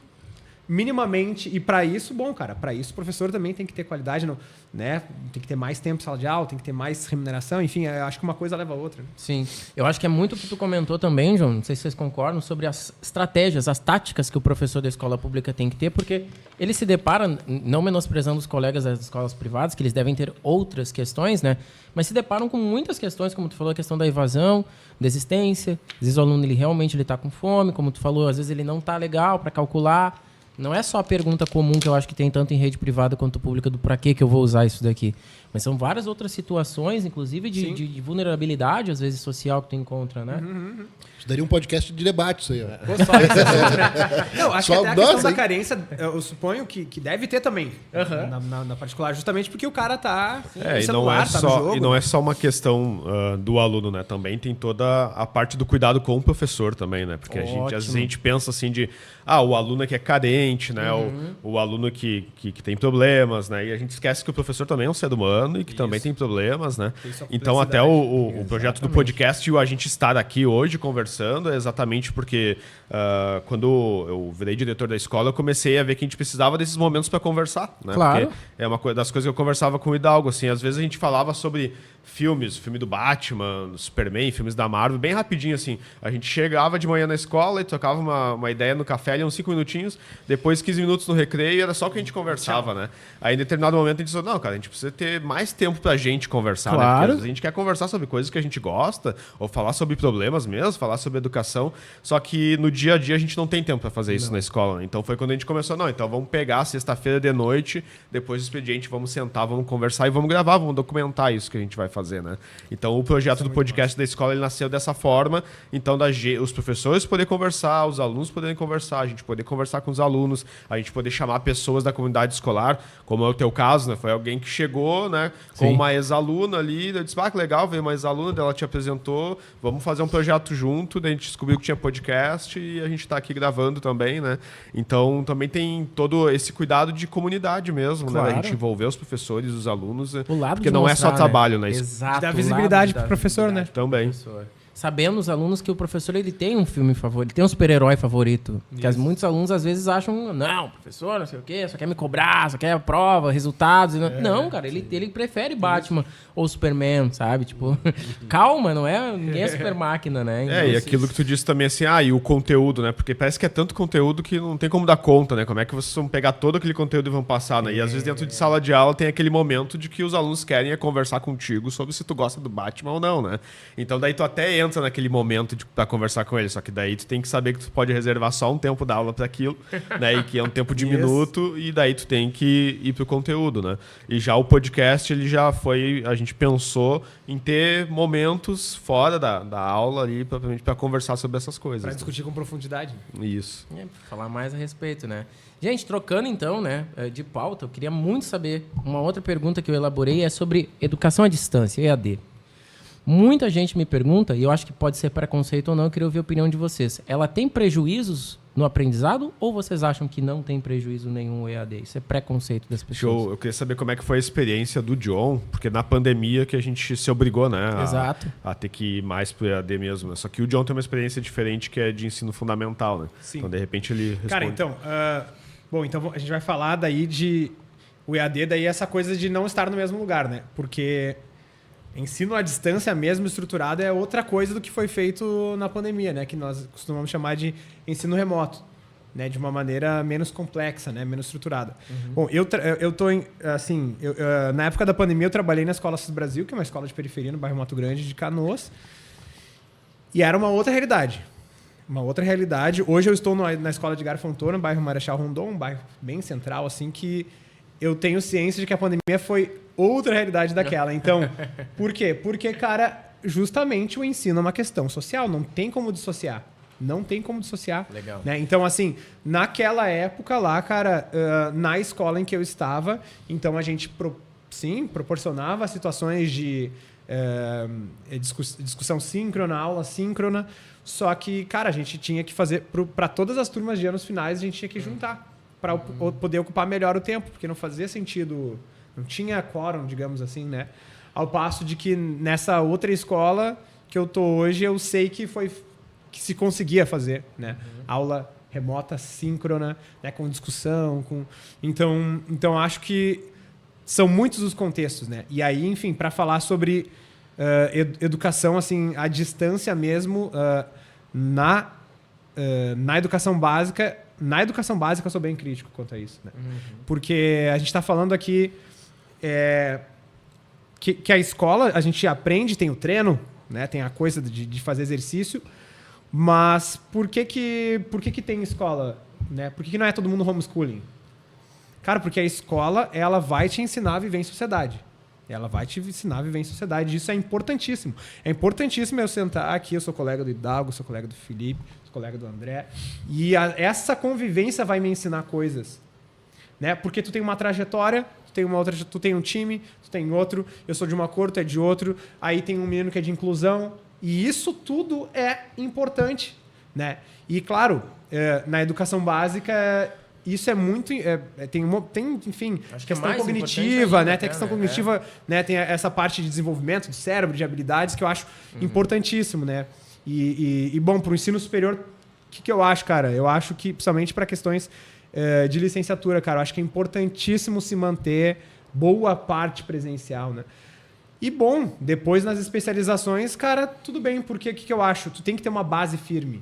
minimamente, e para isso, bom, cara, para isso o professor também tem que ter qualidade, né? Tem que ter mais tempo em sala de aula, tem que ter mais remuneração, enfim, eu acho que uma coisa leva a outra. Né? Sim, eu acho que é muito o que tu comentou também, João, não sei se vocês concordam, sobre as estratégias, as táticas que o professor da escola pública tem que ter, porque ele se depara, não menosprezando os colegas das escolas privadas, que eles devem ter outras questões, né? Mas se deparam com muitas questões, como tu falou, a questão da evasão, desistência, às vezes o aluno ele realmente está com fome, como tu falou, às vezes ele não está legal para calcular. Não é só a pergunta comum que eu acho que tem tanto em rede privada quanto pública do para que eu vou usar isso daqui. Mas são várias outras situações, inclusive de vulnerabilidade, às vezes, social que tu encontra, né? Isso daria um podcast de debate, isso aí. Ó. Não, acho que até a questão da carência, eu suponho que deve ter também, na particular, justamente porque o cara tá e não é só uma questão do aluno, né? Também tem toda a parte do cuidado com o professor também, né? Porque às vezes a gente pensa assim de, o aluno que é carente, né? O aluno que tem problemas, né? E a gente esquece que o professor também é um ser humano e que também tem problemas, né? Então até o projeto do podcast e a gente estar aqui hoje conversando é exatamente porque quando eu virei diretor da escola, eu comecei a ver que a gente precisava desses momentos para conversar, né? Claro. Porque é uma das coisas que eu conversava com o Hidalgo, assim, às vezes a gente falava sobre filme do Batman, do Superman, filmes da Marvel, bem rapidinho, assim. A gente chegava de manhã na escola e tocava uma ideia no café, ali uns 5 minutinhos, depois 15 minutos no recreio, era só o que a gente conversava, né? Aí, em determinado momento, a gente disse, não, cara, a gente precisa ter mais tempo pra gente conversar, né? Porque às vezes a gente quer conversar sobre coisas que a gente gosta, ou falar sobre problemas mesmo, falar sobre educação, só que no dia a dia a gente não tem tempo pra fazer isso na escola, né? Então foi quando a gente começou, então vamos pegar sexta-feira de noite, depois do expediente, vamos sentar, vamos conversar e vamos gravar, vamos documentar isso que a gente vai fazer, né? Então o projeto do podcast da escola ele nasceu dessa forma, então os professores poderem conversar, os alunos poderem conversar, a gente poder conversar com os alunos, a gente poder chamar pessoas da comunidade escolar, como é o teu caso, né? Foi alguém que chegou, né, com uma ex-aluna ali, eu disse, que legal, veio uma ex-aluna, ela te apresentou, vamos fazer um projeto junto, daí a gente descobriu que tinha podcast e a gente está aqui gravando também, né? Então também tem todo esse cuidado de comunidade mesmo, né? A gente envolver os professores, os alunos, porque não é só trabalho, né? Exato. Dá visibilidade pro professor, né? Também. Sabendo os alunos que o professor ele tem um filme favorito, ele tem um super-herói favorito. Porque muitos alunos às vezes acham, não, professor, não sei o quê, só quer me cobrar, só quer prova, resultados. Não, cara, ele prefere Batman ou Superman, sabe? Tipo, calma, não é? Ninguém é super máquina, né? Então, e aquilo que tu disse também assim, e o conteúdo, né? Porque parece que é tanto conteúdo que não tem como dar conta, né? Como é que vocês vão pegar todo aquele conteúdo e vão passar, né? E às vezes dentro de sala de aula tem aquele momento de que os alunos querem conversar contigo sobre se tu gosta do Batman ou não, né? Então daí tu até entra naquele momento pra conversar com ele, só que daí tu tem que saber que tu pode reservar só um tempo da aula para aquilo, né? E que é um tempo de minuto, e daí tu tem que ir pro conteúdo, né? E já o podcast, ele já foi, a gente pensou em ter momentos fora da aula ali para conversar sobre essas coisas. Para discutir com profundidade. Isso. Falar mais a respeito, né? Gente, trocando então, né, de pauta, eu queria muito saber, uma outra pergunta que eu elaborei é sobre educação à distância, EAD. Muita gente me pergunta, e eu acho que pode ser preconceito ou não, eu queria ouvir a opinião de vocês. Ela tem prejuízos no aprendizado ou vocês acham que não tem prejuízo nenhum o EAD? Isso é preconceito das pessoas. Eu queria saber como é que foi a experiência do John, porque na pandemia que a gente se obrigou, né, a ter que ir mais pro EAD mesmo. Né? Só que o John tem uma experiência diferente que é de ensino fundamental, né? Sim. Então, de repente, ele responde. Cara, então, então a gente vai falar daí de o EAD daí é essa coisa de não estar no mesmo lugar, né? Porque ensino à distância mesmo estruturado é outra coisa do que foi feito na pandemia, né? Que nós costumamos chamar de ensino remoto, né? De uma maneira menos complexa, né? Menos estruturada. Bom, na época da pandemia eu trabalhei na Escola Assis Brasil, que é uma escola de periferia no bairro Mato Grande de Canoas. E era uma outra realidade. Uma outra realidade. Hoje eu estou na Escola de Garfontoura, no bairro Marechal Rondon, um bairro bem central, assim, que eu tenho ciência de que a pandemia foi outra realidade daquela. Então, por quê? Porque, cara, justamente o ensino é uma questão social. Não tem como dissociar. Não tem como dissociar. Legal. Né? Então, assim, naquela época lá, cara, na escola em que eu estava, então a gente, proporcionava situações de discussão síncrona, aula síncrona, só que, cara, a gente tinha que fazer, para todas as turmas de anos finais, a gente tinha que juntar para poder ocupar melhor o tempo, porque não fazia sentido, não tinha quórum, digamos assim, né? Ao passo de que nessa outra escola que eu tô hoje, eu sei que se conseguia fazer, né? Aula remota, síncrona, né? Com discussão, então acho que são muitos os contextos, né? E aí, enfim, para falar sobre educação, assim, à distância mesmo, na educação básica. Na educação básica eu sou bem crítico quanto a isso, né? Porque a gente está falando aqui que a escola, a gente aprende, tem o treino, né? Tem a coisa de fazer exercício, mas por que tem escola, né? Por que não é todo mundo homeschooling? Cara, porque a escola, ela vai te ensinar a viver em sociedade. Ela vai te ensinar a viver em sociedade. Isso é importantíssimo. É importantíssimo eu sentar aqui, eu sou colega do Hidalgo, sou colega do Felipe, sou colega do André, e essa convivência vai me ensinar coisas. Né? Porque tu tem uma trajetória, tu tem um time, tu tem outro, eu sou de uma cor, tu é de outro, aí tem um menino que é de inclusão, e isso tudo é importante. Né? E, claro, na educação básica... Isso é muito... tem, enfim, acho que questão cognitiva, ainda, né? Tem a questão cognitiva, né? Tem essa parte de desenvolvimento do cérebro, de habilidades, que eu acho importantíssimo, né? E bom, para o ensino superior, o que eu acho, cara? Eu acho que, principalmente para questões de licenciatura, cara, eu acho que é importantíssimo se manter boa parte presencial, né? E, bom, depois nas especializações, cara, tudo bem, porque o que eu acho? Tu tem que ter uma base firme.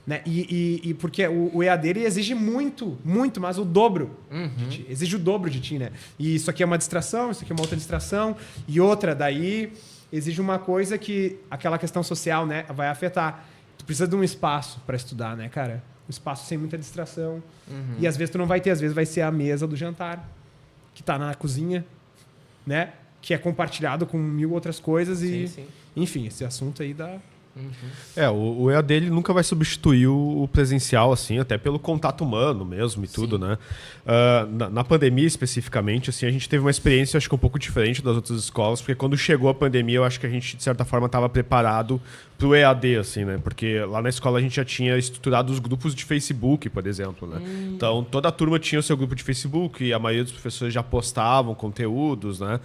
Né? E porque o EAD ele exige muito, mas o dobro. De ti. Exige o dobro de ti, né? E isso aqui é uma distração, isso aqui é uma outra distração. E outra, daí exige uma coisa que aquela questão social, né, vai afetar. Tu precisa de um espaço para estudar, né, cara? Um espaço sem muita distração. E às vezes tu não vai ter, às vezes vai ser a mesa do jantar, que tá na cozinha, né? Que é compartilhado com 1000 outras coisas. Sim. Enfim, esse assunto aí dá... O EAD ele nunca vai substituir o presencial, assim, até pelo contato humano mesmo e tudo, né? Na pandemia, especificamente, assim, a gente teve uma experiência, acho que um pouco diferente das outras escolas, porque quando chegou a pandemia, eu acho que a gente, de certa forma, estava preparado para o EAD, assim, né? Porque lá na escola a gente já tinha estruturado os grupos de Facebook, por exemplo, né? Então, toda a turma tinha o seu grupo de Facebook e a maioria dos professores já postavam conteúdos, né?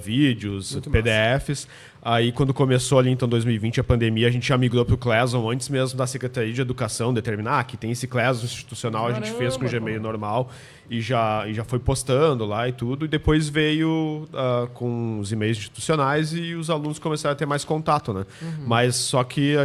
Vídeos, muito PDFs. Massa. Aí, quando começou ali, então, 2020, a pandemia, a gente já migrou para o Classroom antes mesmo da Secretaria de Educação determinar que tem esse Classroom institucional. Caramba, a gente fez com o Gmail normal e já foi postando lá e tudo. E depois veio com os e-mails institucionais e os alunos começaram a ter mais contato, né? Mas só que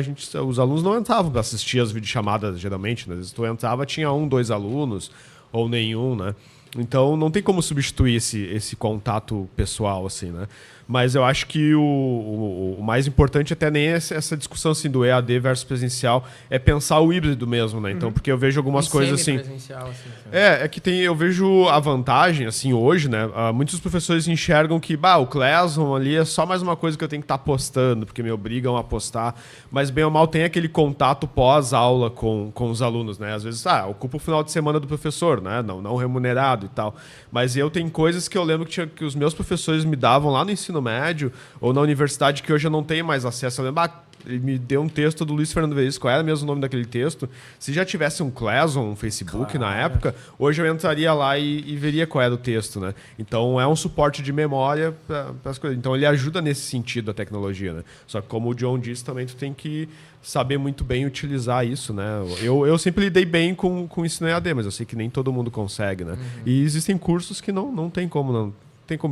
os alunos não entravam para assistir as videochamadas, geralmente, né? Às vezes tu entrava, tinha 1, 2 alunos ou nenhum, né? Então, não tem como substituir esse contato pessoal, assim, né? Mas eu acho que o mais importante até nem é essa discussão assim, do EAD versus presencial, é pensar o híbrido mesmo, né? Então, porque eu vejo algumas coisas assim... assim eu vejo a vantagem, assim, hoje, né? Muitos professores enxergam que o Classroom ali é só mais uma coisa que eu tenho que estar postando, porque me obrigam a postar. Mas, bem ou mal, tem aquele contato pós-aula com os alunos, né? Às vezes, ocupa o final de semana do professor, né? Não remunerado e tal. Mas eu tenho coisas que eu lembro que os meus professores me davam lá no ensino médio ou na universidade que hoje eu não tenho mais acesso. Eu lembro, ele me deu um texto do Luiz Fernando Veríssimo, qual era mesmo o nome daquele texto? Se já tivesse um Classroom, um Facebook na época, hoje eu entraria lá e veria qual era o texto, né? Então é um suporte de memória para as coisas. Então ele ajuda nesse sentido a tecnologia, né? Só que como o John disse também, tu tem que saber muito bem utilizar isso, né? Eu sempre lidei bem com isso no EAD, mas eu sei que nem todo mundo consegue, né? E existem cursos que não tem como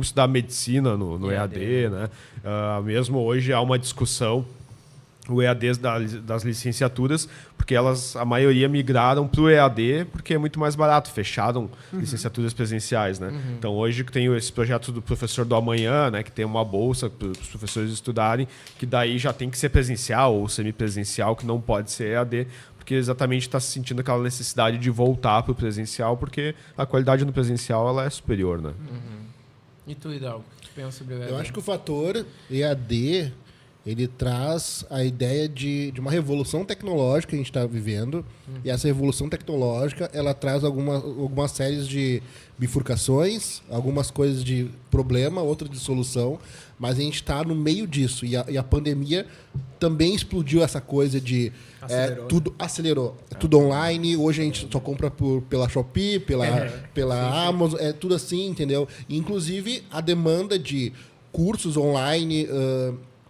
estudar medicina no EAD, né? Mesmo hoje há uma discussão, o EAD das licenciaturas, porque a maioria migraram para o EAD porque é muito mais barato, fecharam licenciaturas presenciais, né? Então hoje tem esse projeto do Professor do Amanhã, né, que tem uma bolsa para os professores estudarem, que daí já tem que ser presencial ou semipresencial, que não pode ser EAD, porque exatamente está se sentindo aquela necessidade de voltar para o presencial, porque a qualidade no presencial ela é superior, né? E tu, Hidalgo, o que tu pensa sobre o EAD? Eu acho que o fator EAD, ele traz a ideia de uma revolução tecnológica que a gente está vivendo. E essa revolução tecnológica, ela traz algumas séries de bifurcações, algumas coisas de problema, outras de solução, mas a gente está no meio disso. E a pandemia também explodiu essa coisa de... tudo acelerou. É tudo online. Hoje a gente só compra pela Shopee, pela Amazon. É tudo assim, entendeu? E, inclusive, a demanda de cursos online...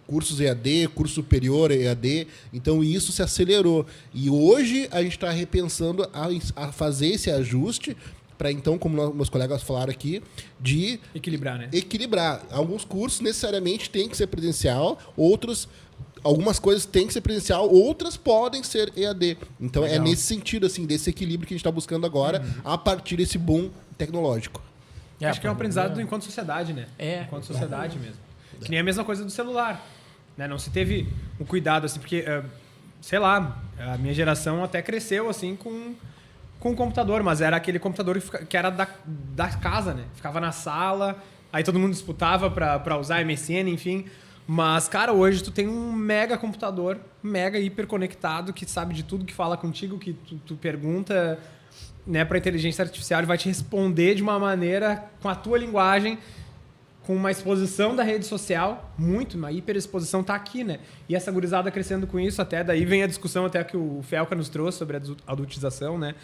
cursos EAD, curso superior EAD, então isso se acelerou. E hoje a gente está repensando a fazer esse ajuste para, então, como meus colegas falaram aqui, de... Equilibrar, né? Equilibrar. Alguns cursos necessariamente têm que ser presencial, algumas coisas têm que ser presencial, outras podem ser EAD. Então é nesse sentido, assim, desse equilíbrio que a gente está buscando agora, a partir desse boom tecnológico. Acho que é um aprendizado enquanto sociedade, né? É. Enquanto sociedade mesmo. Que nem a mesma coisa do celular. Né? Não se teve um cuidado, assim, porque, sei lá, a minha geração até cresceu, assim, com o computador, mas era aquele computador que era da casa, né? Ficava na sala, aí todo mundo disputava para usar MSN, enfim. Mas, cara, hoje tu tem um mega computador, mega hiper conectado, que sabe de tudo, que fala contigo, que tu pergunta, né, para inteligência artificial, ele vai te responder de uma maneira, com a tua linguagem, com uma exposição da rede social, uma hiperexposição tá aqui, né? E essa gurizada crescendo com isso, até daí vem a discussão até que o Felca nos trouxe sobre a adultização, né?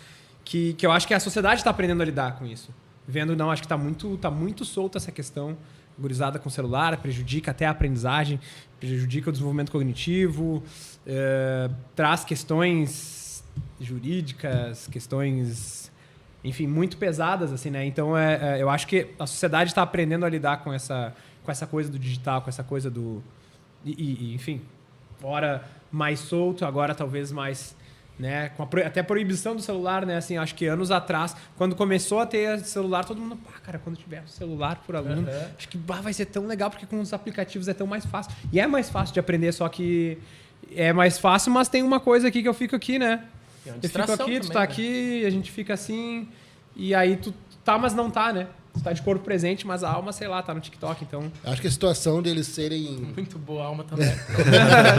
Que eu acho que a sociedade está aprendendo a lidar com isso. Acho que tá muito solta essa questão. Gurizada com celular, prejudica até a aprendizagem, prejudica o desenvolvimento cognitivo, traz questões jurídicas, questões... enfim, muito pesadas, assim, né? Então, eu acho que a sociedade está aprendendo a lidar com essa coisa do digital, com essa coisa do... enfim, ora mais solto, agora talvez mais... né? Até a proibição do celular, né? Assim, acho que anos atrás, quando começou a ter celular, todo mundo... cara, quando tiver um celular por aluno, acho que vai ser tão legal, porque com os aplicativos é tão mais fácil. E é mais fácil de aprender, só que é mais fácil, mas tem uma coisa aqui que eu fico aqui, né? Eu fico aqui, também, tu tá aqui, a gente fica assim, e aí tu tá, mas não tá, né? Tu tá de corpo presente, mas a alma, sei lá, tá no TikTok, então... Acho que a situação deles serem... Muito boa, a alma também.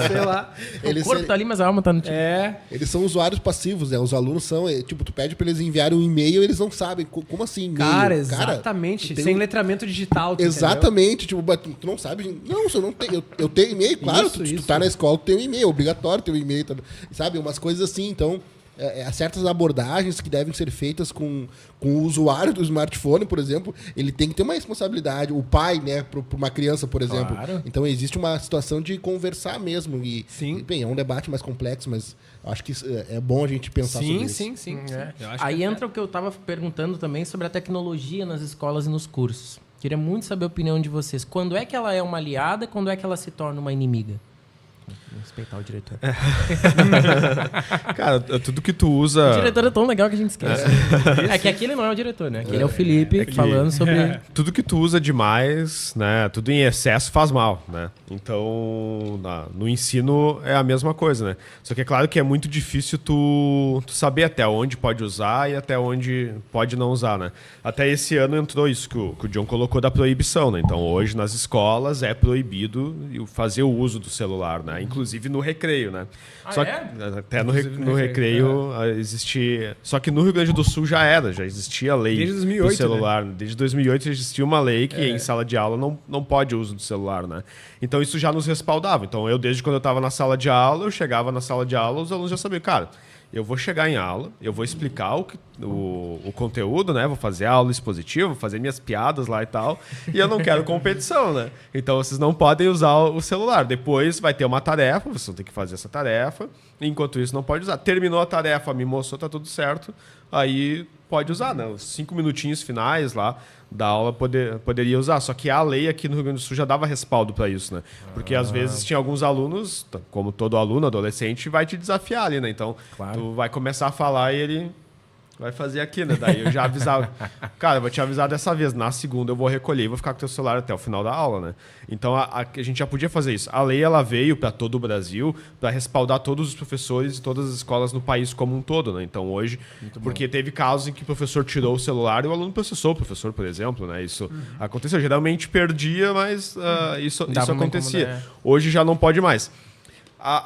Sei lá. O corpo tá ali, mas a alma tá no TikTok. Eles são usuários passivos, né? Os alunos são... tipo, tu pede pra eles enviarem um e-mail, eles não sabem. Como assim e-mail? Cara, exatamente. Sem letramento digital. Exatamente. Entendeu? Tipo, tu não sabe... Não, você não tem... Eu tenho e-mail, claro. Tu tá na escola, tu tem um e-mail. É obrigatório ter um e-mail. Tá, sabe? Umas coisas assim, então... Há certas abordagens que devem ser feitas com o usuário do smartphone, por exemplo, ele tem que ter uma responsabilidade. O pai, né, para uma criança, por exemplo. Claro. Então, existe uma situação de conversar mesmo. E, sim. Bem, é um debate mais complexo, mas acho que é bom a gente pensar sobre isso. Sim. Aí entra o que eu estava perguntando também sobre a tecnologia nas escolas e nos cursos. Queria muito saber a opinião de vocês. Quando é que ela é uma aliada, quando é que ela se torna uma inimiga? Respeitar o diretor. Cara, tudo que tu usa... O diretor é tão legal que a gente esquece. É que aquele não é o diretor, né? Aquele é o Felipe falando sobre... Tudo que tu usa demais, né? Tudo em excesso faz mal, né? Então, no ensino é a mesma coisa, né? Só que é claro que é muito difícil tu saber até onde pode usar e até onde pode não usar, né? Até esse ano entrou isso que o John colocou da proibição, né? Então, hoje nas escolas é proibido fazer o uso do celular, né? Inclusive no recreio, né? Até no recreio existia... Só que no Rio Grande do Sul já existia a lei desde 2008, do celular. Né? Desde 2008 existia uma lei que em sala de aula não pode o uso do celular, né? Então isso já nos respaldava. Então desde quando eu estava na sala de aula, eu chegava na sala de aula, os alunos já sabiam, cara... Eu vou chegar em aula, eu vou explicar o conteúdo, né? Vou fazer aula expositiva, vou fazer minhas piadas lá e tal. E eu não quero competição, né? Então vocês não podem usar o celular. Depois vai ter uma tarefa, vocês vão ter que fazer essa tarefa. Enquanto isso, não pode usar. Terminou a tarefa, me mostrou, tá tudo certo. Aí pode usar, né? Os 5 minutinhos finais lá da aula poderia usar. Só que a lei aqui no Rio Grande do Sul já dava respaldo para isso, né? Porque às vezes tinha alguns alunos, como todo aluno, adolescente, vai te desafiar ali, né? Então, tu vai começar a falar e ele vai fazer aqui, né? Daí eu já avisava. Cara, eu vou te avisar dessa vez. Na segunda eu vou recolher e vou ficar com o teu celular até o final da aula, né? Então a gente já podia fazer isso. A lei ela veio para todo o Brasil para respaldar todos os professores e todas as escolas no país como um todo, né? Então hoje, porque teve casos em que o professor tirou o celular e o aluno processou o professor, por exemplo, né? Isso aconteceu. Geralmente perdia, mas isso acontecia. Hoje já não pode mais.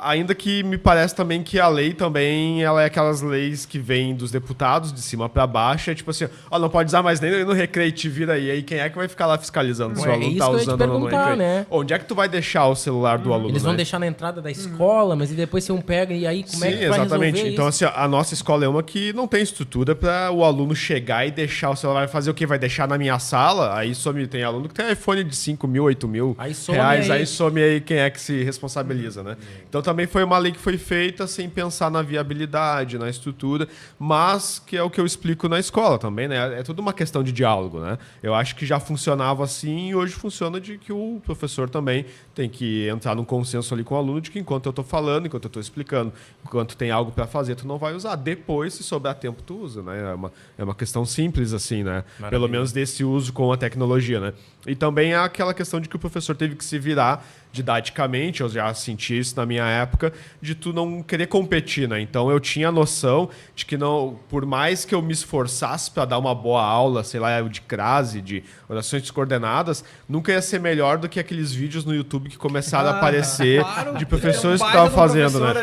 Ainda que me parece também que a lei também ela é aquelas leis que vêm dos deputados de cima para baixo, é tipo assim, não pode usar mais nem no recreio, te vira aí quem é que vai ficar lá fiscalizando se o aluno tá usando no recreio? Né? Onde é que tu vai deixar o celular do aluno? Eles vão deixar na entrada da escola, mas e depois se um pega e aí como é que vai exatamente. resolver Então isso? assim, a nossa escola é uma que não tem estrutura para o aluno chegar e deixar o celular, fazer o quê? Vai deixar na minha sala? Aí tem aluno que tem iPhone de 5 mil, 8 mil reais, aí some aí quem é que se responsabiliza, né? Então também foi uma lei que foi feita sem pensar na viabilidade, na estrutura, mas que é o que eu explico na escola também, né? É tudo uma questão de diálogo, né? Eu acho que já funcionava assim e hoje funciona de que o professor também tem que entrar num consenso ali com o aluno de que enquanto eu estou falando, enquanto eu estou explicando, enquanto tem algo para fazer, tu não vai usar. Depois, se sobrar tempo, tu usa, né? É uma questão simples assim, né? Maravilha. Pelo menos desse uso com a tecnologia, né? E também é aquela questão de que o professor teve que se virar didaticamente, eu já senti isso na minha época, de tu não querer competir, né? Então eu tinha a noção de que não, por mais que eu me esforçasse para dar uma boa aula, sei lá, de crase, de orações descoordenadas, nunca ia ser melhor do que aqueles vídeos no YouTube que começaram a aparecer de professores que estavam fazendo, né?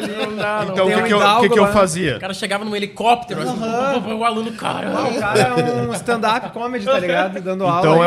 Então o que eu fazia? O cara chegava num helicóptero, assim, o aluno, cara. O cara é um stand-up comedy, tá ligado? Dando aula. Então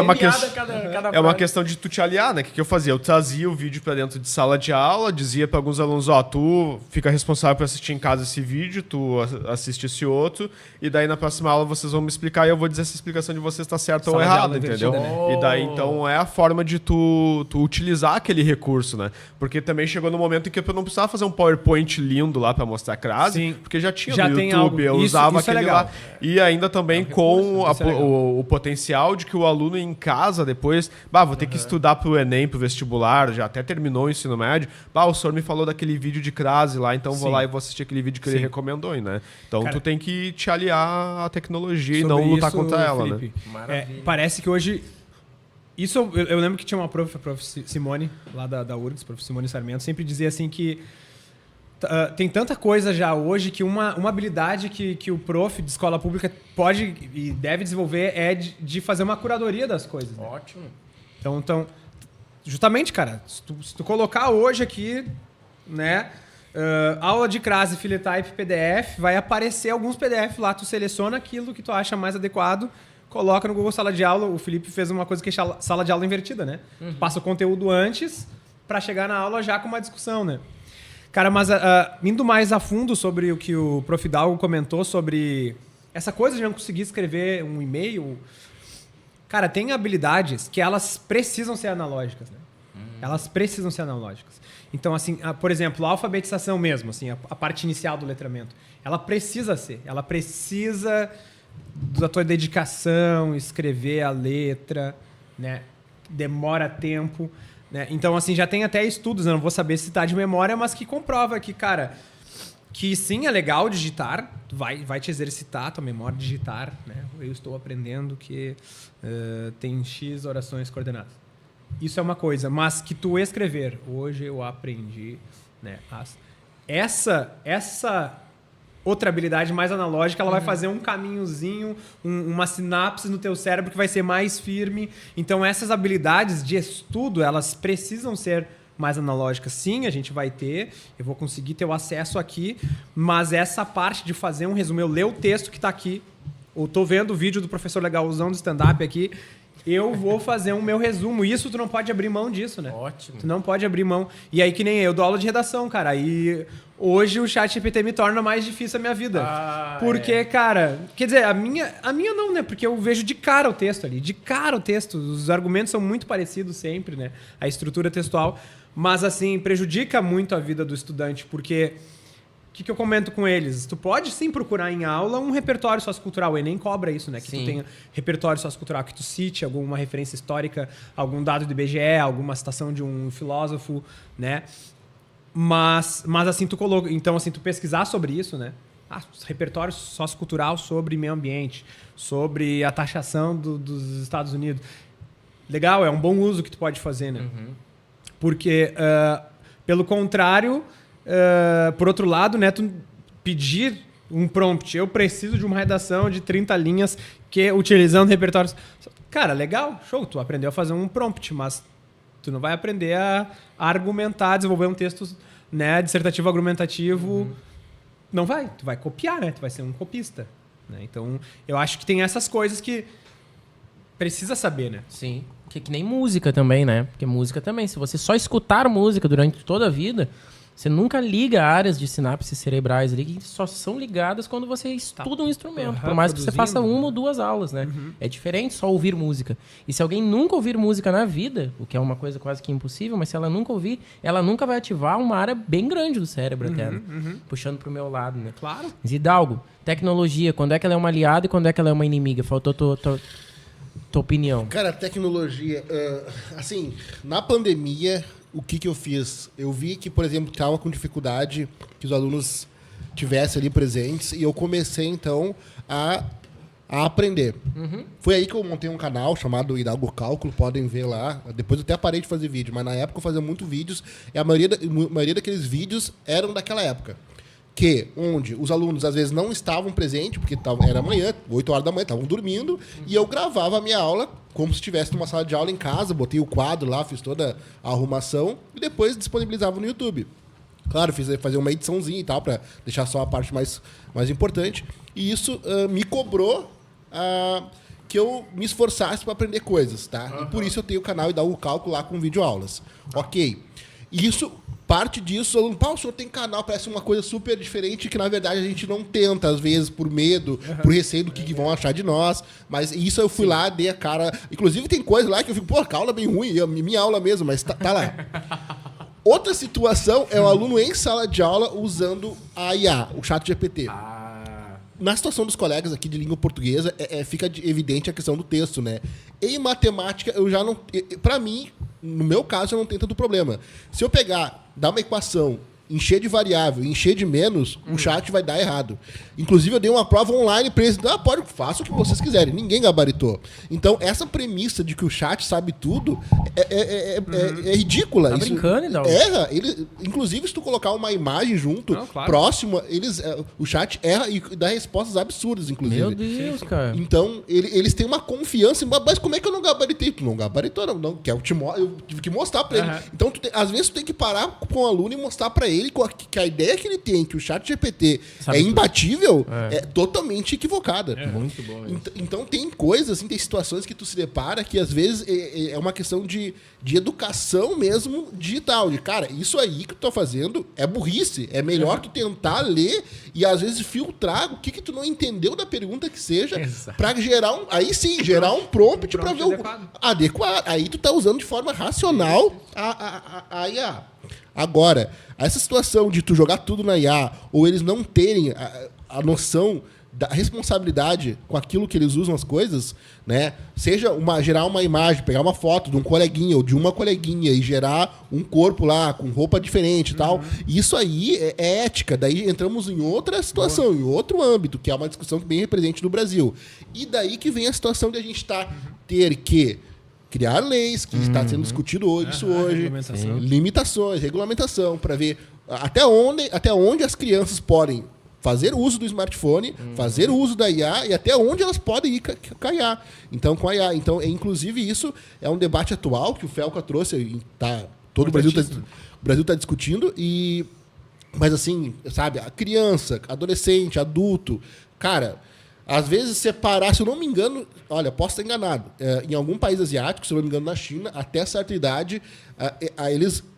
é uma questão de tu te aliar, né? O que eu fazia? Eu trazia o vídeo para dentro de sala de aula, dizia para alguns alunos, tu fica responsável por assistir em casa esse vídeo, tu assiste esse outro, e daí na próxima aula vocês vão me explicar e eu vou dizer se a explicação de vocês está certa ou errada, entendeu? Né? E daí, então, é a forma de tu utilizar aquele recurso, né? Porque também chegou no momento em que eu não precisava fazer um PowerPoint lindo lá para mostrar a crase, porque já tinha no YouTube, eu usava aquele lá. E ainda também com o potencial de que o aluno em casa depois, vou ter que estudar pro Enem, pro vestibular, já até terminou o ensino médio, o senhor me falou daquele vídeo de crase lá, então vou lá e vou assistir aquele vídeo que ele recomendou, né? Então tu tem que te aliar à tecnologia e não lutar contra ela, Felipe, né? Parece que hoje... Isso eu lembro que tinha uma prof Simone, lá da URGS, prof. Simone Sarmento, sempre dizia assim que tem tanta coisa já hoje que uma habilidade que o prof de escola pública pode e deve desenvolver é de fazer uma curadoria das coisas. Né? Ótimo. Então, justamente, cara, se tu colocar hoje aqui, né, aula de crase, Filetype, PDF, vai aparecer alguns PDF lá, tu seleciona aquilo que tu acha mais adequado, coloca no Google Sala de Aula. O Felipe fez uma coisa que é sala de aula invertida, né? Passa o conteúdo antes para chegar na aula já com uma discussão, né? Cara, mas indo mais a fundo sobre o que o Prof. Dalgo comentou sobre essa coisa de não conseguir escrever um e-mail. Cara, tem habilidades que elas precisam ser analógicas, né? Elas precisam ser analógicas. Então, assim, por exemplo, a alfabetização mesmo, assim, a parte inicial do letramento, ela precisa da tua dedicação, escrever a letra, né? Demora tempo, né? Então, assim, já tem até estudos, eu não vou saber se tá de memória, mas que comprova que, cara, que sim, é legal digitar, vai te exercitar a tua memória digitar, né? Eu estou aprendendo que tem X orações coordenadas. Isso é uma coisa, mas que tu escrever, hoje eu aprendi, né? Essa outra habilidade mais analógica, ela vai fazer um caminhozinho, uma sinapse no teu cérebro que vai ser mais firme. Então, essas habilidades de estudo, elas precisam ser mais analógicas. Sim, a gente vai ter, eu vou conseguir ter o acesso aqui, mas essa parte de fazer um resumo, eu ler o texto que está aqui, ou tô vendo o vídeo do professor legalzão do stand-up aqui, eu vou fazer um meu resumo. Isso tu não pode abrir mão disso, né? Ótimo. Tu não pode abrir mão. E aí que nem eu dou aula de redação, cara. E hoje o ChatGPT me torna mais difícil a minha vida. Porque, cara... Quer dizer, a minha não, né? Porque eu vejo de cara o texto ali. De cara o texto. Os argumentos são muito parecidos sempre, né? A estrutura textual. Mas, assim, prejudica muito a vida do estudante. Porque O que eu comento com eles? Tu pode sim procurar em aula um repertório sociocultural. O Enem cobra isso, né? Que tu tenha repertório sociocultural, que tu cite alguma referência histórica, algum dado do IBGE, alguma citação de um filósofo, né? Mas assim, então, assim, tu pesquisar sobre isso, né? Repertório sociocultural sobre meio ambiente, sobre a taxação dos Estados Unidos. Legal, é um bom uso que tu pode fazer, né? Porque, pelo contrário... por outro lado, né, tu pedir um prompt. Eu preciso de uma redação de 30 linhas que utilizando repertórios. Cara, legal, show. Tu aprendeu a fazer um prompt, mas tu não vai aprender a argumentar, desenvolver um texto, né, dissertativo argumentativo. Não vai. Tu vai copiar, né? Tu vai ser um copista. Né? Então, eu acho que tem essas coisas que precisa saber, né? Sim. Que nem música também, né? Porque música também. Se você só escutar música durante toda a vida... Você nunca liga áreas de sinapses cerebrais ali que só são ligadas quando você estuda um instrumento. Por mais que você faça uma ou duas aulas, né? É diferente só ouvir música. E se alguém nunca ouvir música na vida, o que é uma coisa quase que impossível, mas se ela nunca ouvir, ela nunca vai ativar uma área bem grande do cérebro até, né? Puxando pro meu lado, né? Claro. Hidalgo, tecnologia, quando é que ela é uma aliada e quando é que ela é uma inimiga? Faltou tua opinião. Cara, tecnologia... assim, na pandemia... O que eu fiz? Eu vi que, por exemplo, estava com dificuldade que os alunos tivessem ali presentes e eu comecei, então, a aprender. Foi aí que eu montei um canal chamado Hidalgo Cálculo, podem ver lá. Depois eu até parei de fazer vídeo, mas na época eu fazia muitos vídeos e a maioria daqueles vídeos eram daquela época. Onde os alunos, às vezes, não estavam presentes, porque era manhã, 8 horas da manhã, estavam dormindo, e eu gravava a minha aula como se estivesse numa sala de aula em casa, botei o quadro lá, fiz toda a arrumação, e depois disponibilizava no YouTube. Claro, fazer uma ediçãozinha e tal, para deixar só a parte mais importante. E isso me cobrou que eu me esforçasse para aprender coisas, tá? E por isso eu tenho o canal Hidalgo Cálculo lá com videoaulas. Ok. Isso... Parte disso, o senhor tem canal, parece uma coisa super diferente que, na verdade, a gente não tenta, às vezes, por medo, por receio do que vão achar de nós. Mas isso eu fui lá, dei a cara... Inclusive, tem coisa lá que eu fico, a aula é bem ruim, minha aula mesmo, mas tá lá. Outra situação é o aluno em sala de aula usando a IA, o ChatGPT. Na situação dos colegas aqui de língua portuguesa, fica evidente a questão do texto, né? Em matemática, eu já não... Para mim, no meu caso, eu não tenho tanto problema. Se eu dar uma equação, encher de variável, encher de menos, o chat vai dar errado. Inclusive, eu dei uma prova online para eles. Faça o que vocês quiserem. Ninguém gabaritou. Então, essa premissa de que o chat sabe tudo é ridícula. Tá brincando, então? Inclusive, se tu colocar uma imagem junto, próxima, o chat erra e dá respostas absurdas, inclusive. Meu Deus, cara. Então, eles têm uma confiança. Mas como é que eu não gabaritei? Tu não gabaritou, não. Eu tive que mostrar para ele. Então, às vezes, tu tem que parar com o aluno e mostrar para ele que a ideia que ele tem, que o ChatGPT é imbatível, é totalmente equivocada. Muito bom. Então tem coisas, assim, tem situações que tu se depara que às vezes é uma questão de educação mesmo digital. Cara, isso aí que tu tá fazendo é burrice. É melhor tu tentar ler e às vezes filtrar o que tu não entendeu da pergunta que seja para gerar um prompt para ver adequado. Aí tu tá usando de forma racional a IA. Agora, essa situação de tu jogar tudo na IA ou eles não terem a noção da responsabilidade com aquilo que eles usam as coisas, né? Seja gerar uma imagem, pegar uma foto de um coleguinha ou de uma coleguinha e gerar um corpo lá com roupa diferente e tal. Isso aí é ética. Daí entramos em outra situação, em outro âmbito, que é uma discussão bem presente no Brasil. E daí que vem a situação de a gente ter que criar leis, que está sendo discutido hoje, limitações, regulamentação, para ver até onde as crianças podem fazer uso do smartphone, fazer uso da IA e até onde elas podem ir com a IA. Então, com a IA. Então, inclusive, isso é um debate atual que o Felca trouxe, todo o Brasil está discutindo, mas assim, sabe, a criança, adolescente, adulto, cara... Às vezes, separar, se eu não me engano, olha, posso estar enganado, em algum país asiático, se eu não me engano, na China, até certa idade,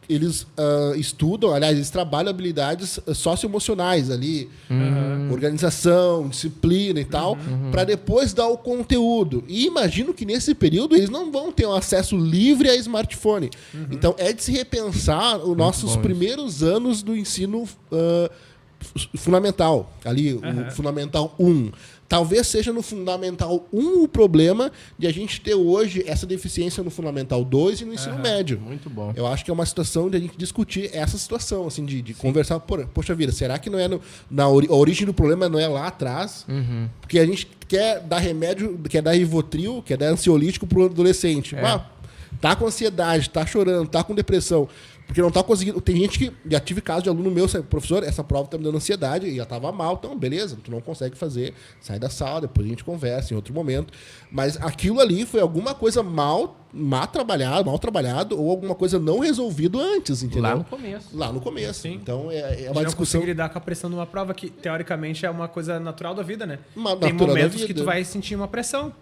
eles estudam, aliás, eles trabalham habilidades socioemocionais ali, organização, disciplina e tal, para depois dar o conteúdo. E imagino que nesse período eles não vão ter um acesso livre a smartphone. Então, é de se repensar os nossos primeiros anos do ensino fundamental, ali, o Fundamental 1. Talvez seja no Fundamental 1 o problema de a gente ter hoje essa deficiência no Fundamental 2 e no ensino médio. Muito bom. Eu acho que é uma situação de a gente discutir essa situação, assim, de conversar, poxa vida, será que não é a origem do problema não é lá atrás? Porque a gente quer dar remédio, quer dar Rivotril, quer dar ansiolítico pro adolescente. Tá com ansiedade, tá chorando, tá com depressão. Porque não tá conseguindo. Tem gente que. Já tive caso de aluno meu, professor, essa prova tá me dando ansiedade e já tava mal. Então, beleza, tu não consegue fazer, sai da sala, depois a gente conversa em outro momento. Mas aquilo ali foi alguma coisa mal trabalhado ou alguma coisa não resolvida antes, entendeu? Lá no começo. Sim. Então, é uma não discussão. Não lidar com a pressão de uma prova que, teoricamente, é uma coisa natural da vida, né? Tem momentos que tu vai sentir uma pressão.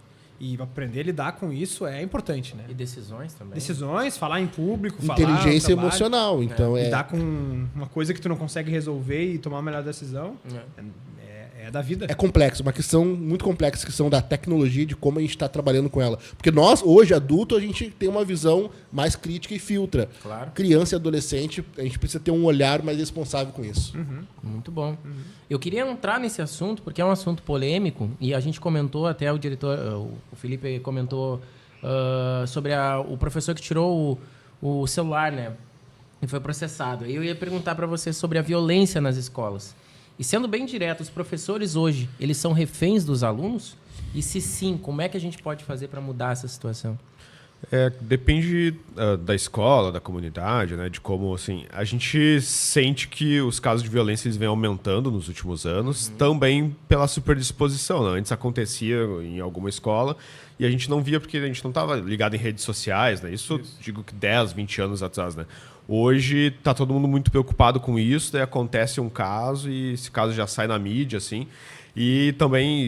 E aprender a lidar com isso é importante, né? E decisões também. Decisões, falar em público, inteligência emocional. Então lidar com uma coisa que tu não consegue resolver e tomar a melhor decisão é da vida. É complexo, uma questão muito complexa, questão da tecnologia, de como a gente está trabalhando com ela. Porque nós, hoje, adulto, a gente tem uma visão mais crítica e filtra. Claro. Criança e adolescente, a gente precisa ter um olhar mais responsável com isso. Muito bom. Eu queria entrar nesse assunto, porque é um assunto polêmico, e a gente comentou, até o diretor, o Felipe comentou sobre o professor que tirou o celular, né? E foi processado. Eu ia perguntar para você sobre a violência nas escolas. E sendo bem direto, os professores hoje, eles são reféns dos alunos? E se sim, como é que a gente pode fazer para mudar essa situação? Depende da escola, da comunidade, né? De como, assim, a gente sente que os casos de violência eles vêm aumentando nos últimos anos, também pela superdisposição, né? Antes acontecia em alguma escola e a gente não via porque a gente não estava ligado em redes sociais, né? Isso digo que 10, 20 anos atrás, né? Hoje está todo mundo muito preocupado com isso, daí acontece um caso e esse caso já sai na mídia, assim. E também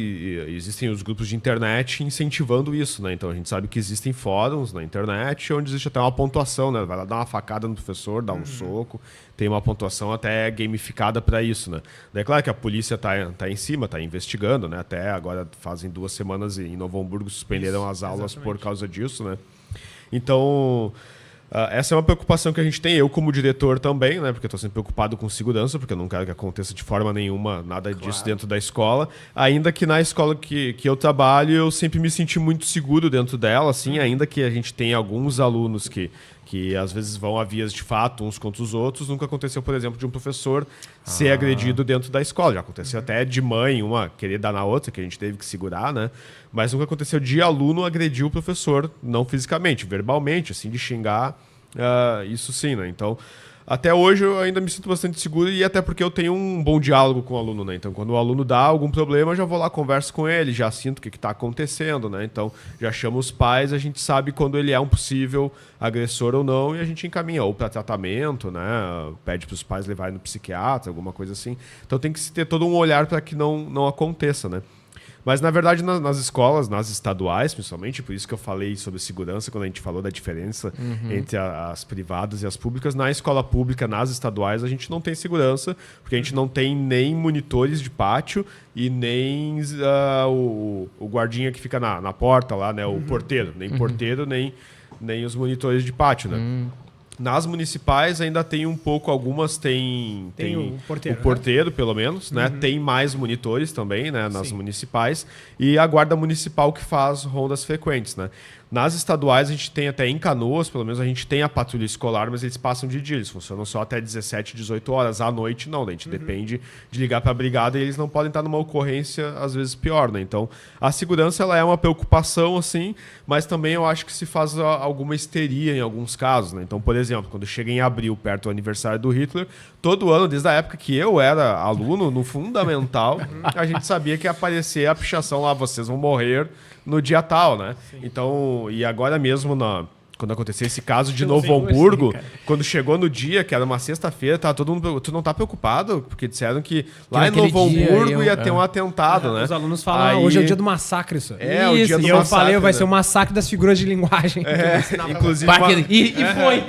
existem os grupos de internet incentivando isso, né? Então a gente sabe que existem fóruns na internet onde existe até uma pontuação, né? Vai lá dar uma facada no professor, dar um soco, tem uma pontuação até gamificada para isso, né? Daí é claro que a polícia tá em cima, tá investigando, né? Até agora fazem 2 semanas em Novo Hamburgo suspenderam as aulas por causa disso, né? Então essa é uma preocupação que a gente tem, eu como diretor também, né? Porque eu estou sempre preocupado com segurança, porque eu não quero que aconteça de forma nenhuma nada disso dentro da escola. Ainda que na escola que eu trabalho, eu sempre me senti muito seguro dentro dela, assim, ainda que a gente tenha alguns alunos que às vezes vão a vias de fato uns contra os outros. Nunca aconteceu, por exemplo, de um professor ser agredido dentro da escola. Já aconteceu até de mãe, uma querer dar na outra, que a gente teve que segurar, né? Mas nunca aconteceu de aluno agredir o professor, não fisicamente, verbalmente, assim, de xingar, isso sim, né? Então, até hoje eu ainda me sinto bastante seguro e até porque eu tenho um bom diálogo com o aluno, né? Então, quando o aluno dá algum problema, eu já vou lá, converso com ele, já sinto o que está acontecendo, né? Então, já chamo os pais, a gente sabe quando ele é um possível agressor ou não e a gente encaminha ou para tratamento, né? Pede para os pais levarem no psiquiatra, alguma coisa assim. Então, tem que se ter todo um olhar para que não aconteça, né? Mas, na verdade, nas escolas, nas estaduais, principalmente, por isso que eu falei sobre segurança, quando a gente falou da diferença entre as privadas e as públicas, na escola pública, nas estaduais, a gente não tem segurança, porque a gente não tem nem monitores de pátio e nem o guardinha que fica na porta lá, né? O porteiro. Nem porteiro, nem os monitores de pátio, né? Nas municipais ainda tem um pouco, algumas tem o porteiro, o porteiro, né? Pelo menos, né? Tem mais monitores também, né? Nas municipais. E a guarda municipal que faz rondas frequentes, né? Nas estaduais, a gente tem até em Canoas, pelo menos a gente tem a patrulha escolar, mas eles passam de dia, eles funcionam só até 17, 18 horas. À noite, não, né? A gente depende de ligar para a brigada e eles não podem estar numa ocorrência, às vezes, pior, né? Então, a segurança ela é uma preocupação, assim, mas também eu acho que se faz alguma histeria em alguns casos, né? Então, por exemplo, quando chega em abril, perto do aniversário do Hitler, todo ano, desde a época que eu era aluno, no fundamental, a gente sabia que ia aparecer a pichação lá, vocês vão morrer no dia tal, né? Sim. Então, e agora mesmo quando aconteceu esse caso de Novo Hamburgo, quando chegou no dia, que era uma sexta-feira, tá todo mundo... Tu não tá preocupado? Porque disseram que lá em Novo Hamburgo ia ter um atentado, né? Os alunos falam, hoje é o dia do massacre, isso. O dia do massacre. E eu falei, vai ser o massacre das figuras de linguagem. Inclusive...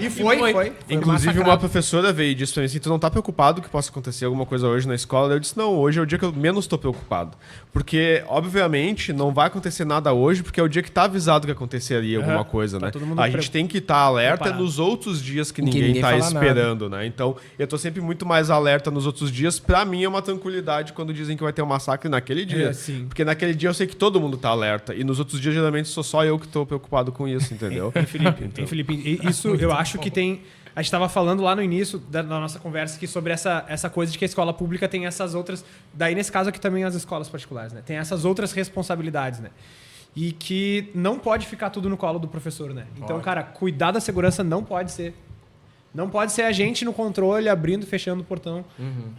Foi. Inclusive, uma professora veio e disse pra mim assim, tu não tá preocupado que possa acontecer alguma coisa hoje na escola? Eu disse, não, hoje é o dia que eu menos tô preocupado. Porque, obviamente, não vai acontecer nada hoje, porque é o dia que tá avisado que aconteceria alguma coisa, né? gente tem que estar alerta nos outros dias que ninguém tá esperando, né? Então, eu tô sempre muito mais alerta nos outros dias. Pra mim é uma tranquilidade quando dizem que vai ter um massacre naquele dia. Porque naquele dia eu sei que todo mundo tá alerta. E nos outros dias, geralmente, sou só eu que tô preocupado com isso, entendeu? Felipe, isso eu acho que tem... A gente estava falando lá no início da nossa conversa que sobre essa coisa de que a escola pública tem essas outras... Daí, nesse caso aqui, também as escolas particulares, né? Tem essas outras responsabilidades, né? E que não pode ficar tudo no colo do professor, né? Então, cara, cuidar da segurança não pode ser. Não pode ser a gente no controle, abrindo e fechando o portão.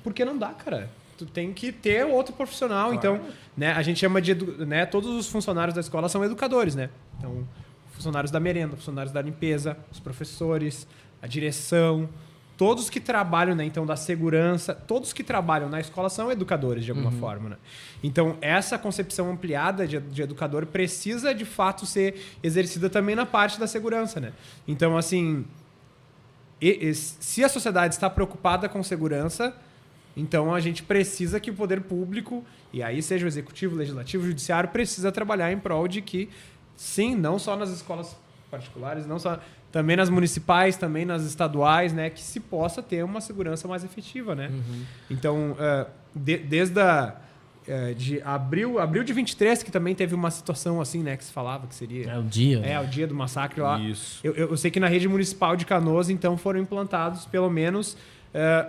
Porque não dá, cara. Tu tem que ter outro profissional. Então, né, a gente chama de... Né, todos os funcionários da escola são educadores, né? Então, funcionários da merenda, funcionários da limpeza, os professores... a direção, todos que trabalham, né, então, da segurança, todos que trabalham na escola são educadores, de alguma forma. Né? Então, essa concepção ampliada de educador precisa, de fato, ser exercida também na parte da segurança. Né? Então, assim, se a sociedade está preocupada com segurança, então a gente precisa que o poder público, e aí seja o executivo, o legislativo, o judiciário, precisa trabalhar em prol de que, sim, não só nas escolas particulares, não só... Também nas municipais, também nas estaduais, né? Que se possa ter uma segurança mais efetiva, né? Então, desde de abril de 23, que também teve uma situação assim, né? Que se falava que seria... É o dia. O dia do massacre lá. Isso. Eu sei que na rede municipal de Canoas, então, foram implantados pelo menos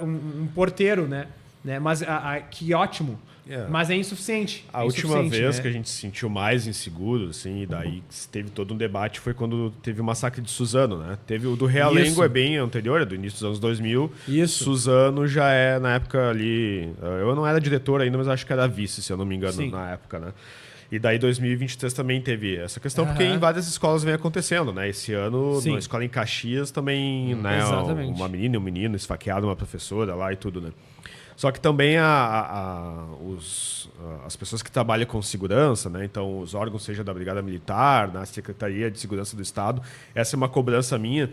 um porteiro, né? Mas que ótimo. Mas é insuficiente. A última vez, né, que a gente se sentiu mais inseguro, assim, e daí teve todo um debate, foi quando teve o massacre de Suzano, né? Teve o do Realengo, é bem anterior, é do início dos anos 2000. Isso. Suzano já é, na época ali... Eu não era diretor ainda, mas acho que era vice, se eu não me engano, na época, né? E daí 2023 também teve essa questão, porque em várias escolas vem acontecendo, né? Esse ano, na escola em Caxias também, né? Uma menina e um menino esfaquearam uma professora lá e tudo, né? Só que também as pessoas que trabalham com segurança, né? Então os órgãos, seja da Brigada Militar, na Secretaria de Segurança do Estado, essa é uma cobrança minha.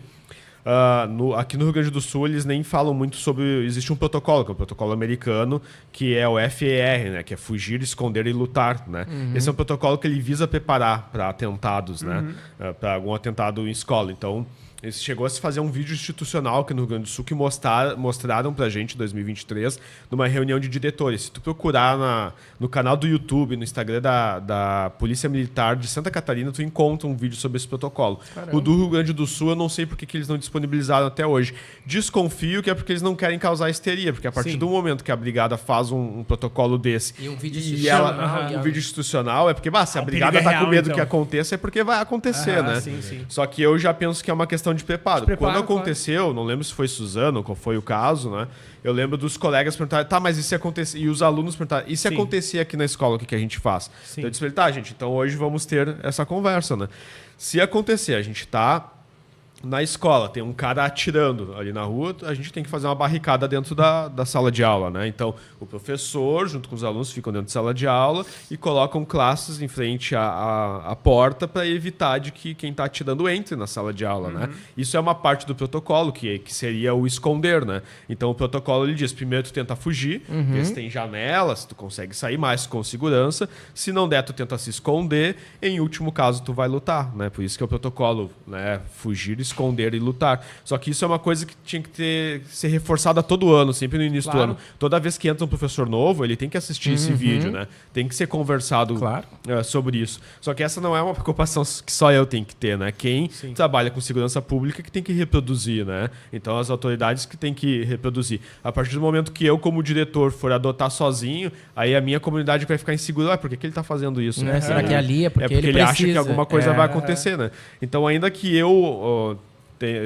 Aqui no Rio Grande do Sul eles nem falam muito sobre... Existe um protocolo, que é o protocolo americano, que é o FER, né? Que é fugir, esconder e lutar, né? Esse é um protocolo que ele visa preparar para atentados, né? Para algum atentado em escola. Então... Chegou a se fazer um vídeo institucional aqui no Rio Grande do Sul que mostraram pra gente em 2023 numa reunião de diretores. Se tu procurar no canal do YouTube, no Instagram da Polícia Militar de Santa Catarina, tu encontra um vídeo sobre esse protocolo. Caramba. O do Rio Grande do Sul eu não sei porque que eles não disponibilizaram até hoje. Desconfio que é porque eles não querem causar histeria, porque a partir do momento que a brigada faz um protocolo desse e um vídeo institucional, um vídeo institucional é porque se a brigada tá com medo que aconteça é porque vai acontecer, né? Sim. Só que eu já penso que é uma questão de preparo. Quando aconteceu, não lembro se foi Suzano, qual foi o caso, né? Eu lembro dos colegas perguntarem, e se acontecer? E os alunos perguntaram, e se acontecer aqui na escola, o que a gente faz? Então eu disse, gente, então hoje vamos ter essa conversa, né? Se acontecer, a gente tá na escola, tem um cara atirando ali na rua, a gente tem que fazer uma barricada dentro da sala de aula, né? Então, o professor, junto com os alunos, ficam dentro da sala de aula e colocam classes em frente à porta para evitar de que quem está atirando entre na sala de aula, né? Isso é uma parte do protocolo, que seria o esconder, né? Então, o protocolo, ele diz, primeiro tu tenta fugir, ver se tem janelas, tu consegue sair mais com segurança, se não der, tu tenta se esconder, em último caso, tu vai lutar, né? Por isso que é o protocolo, né? Fugir, esconder e lutar. Só que isso é uma coisa que tinha que ser reforçada todo ano, sempre no início do ano. Toda vez que entra um professor novo, ele tem que assistir esse vídeo, né? Tem que ser conversado sobre isso. Só que essa não é uma preocupação que só eu tenho que ter, né? Quem trabalha com segurança pública que tem que reproduzir, né? Então as autoridades que tem que reproduzir. A partir do momento que eu, como diretor, for adotar sozinho, aí a minha comunidade vai ficar insegura. Por que ele está fazendo isso? Né? Será que ali é porque ele acha que alguma coisa vai acontecer, né? Então, ainda que eu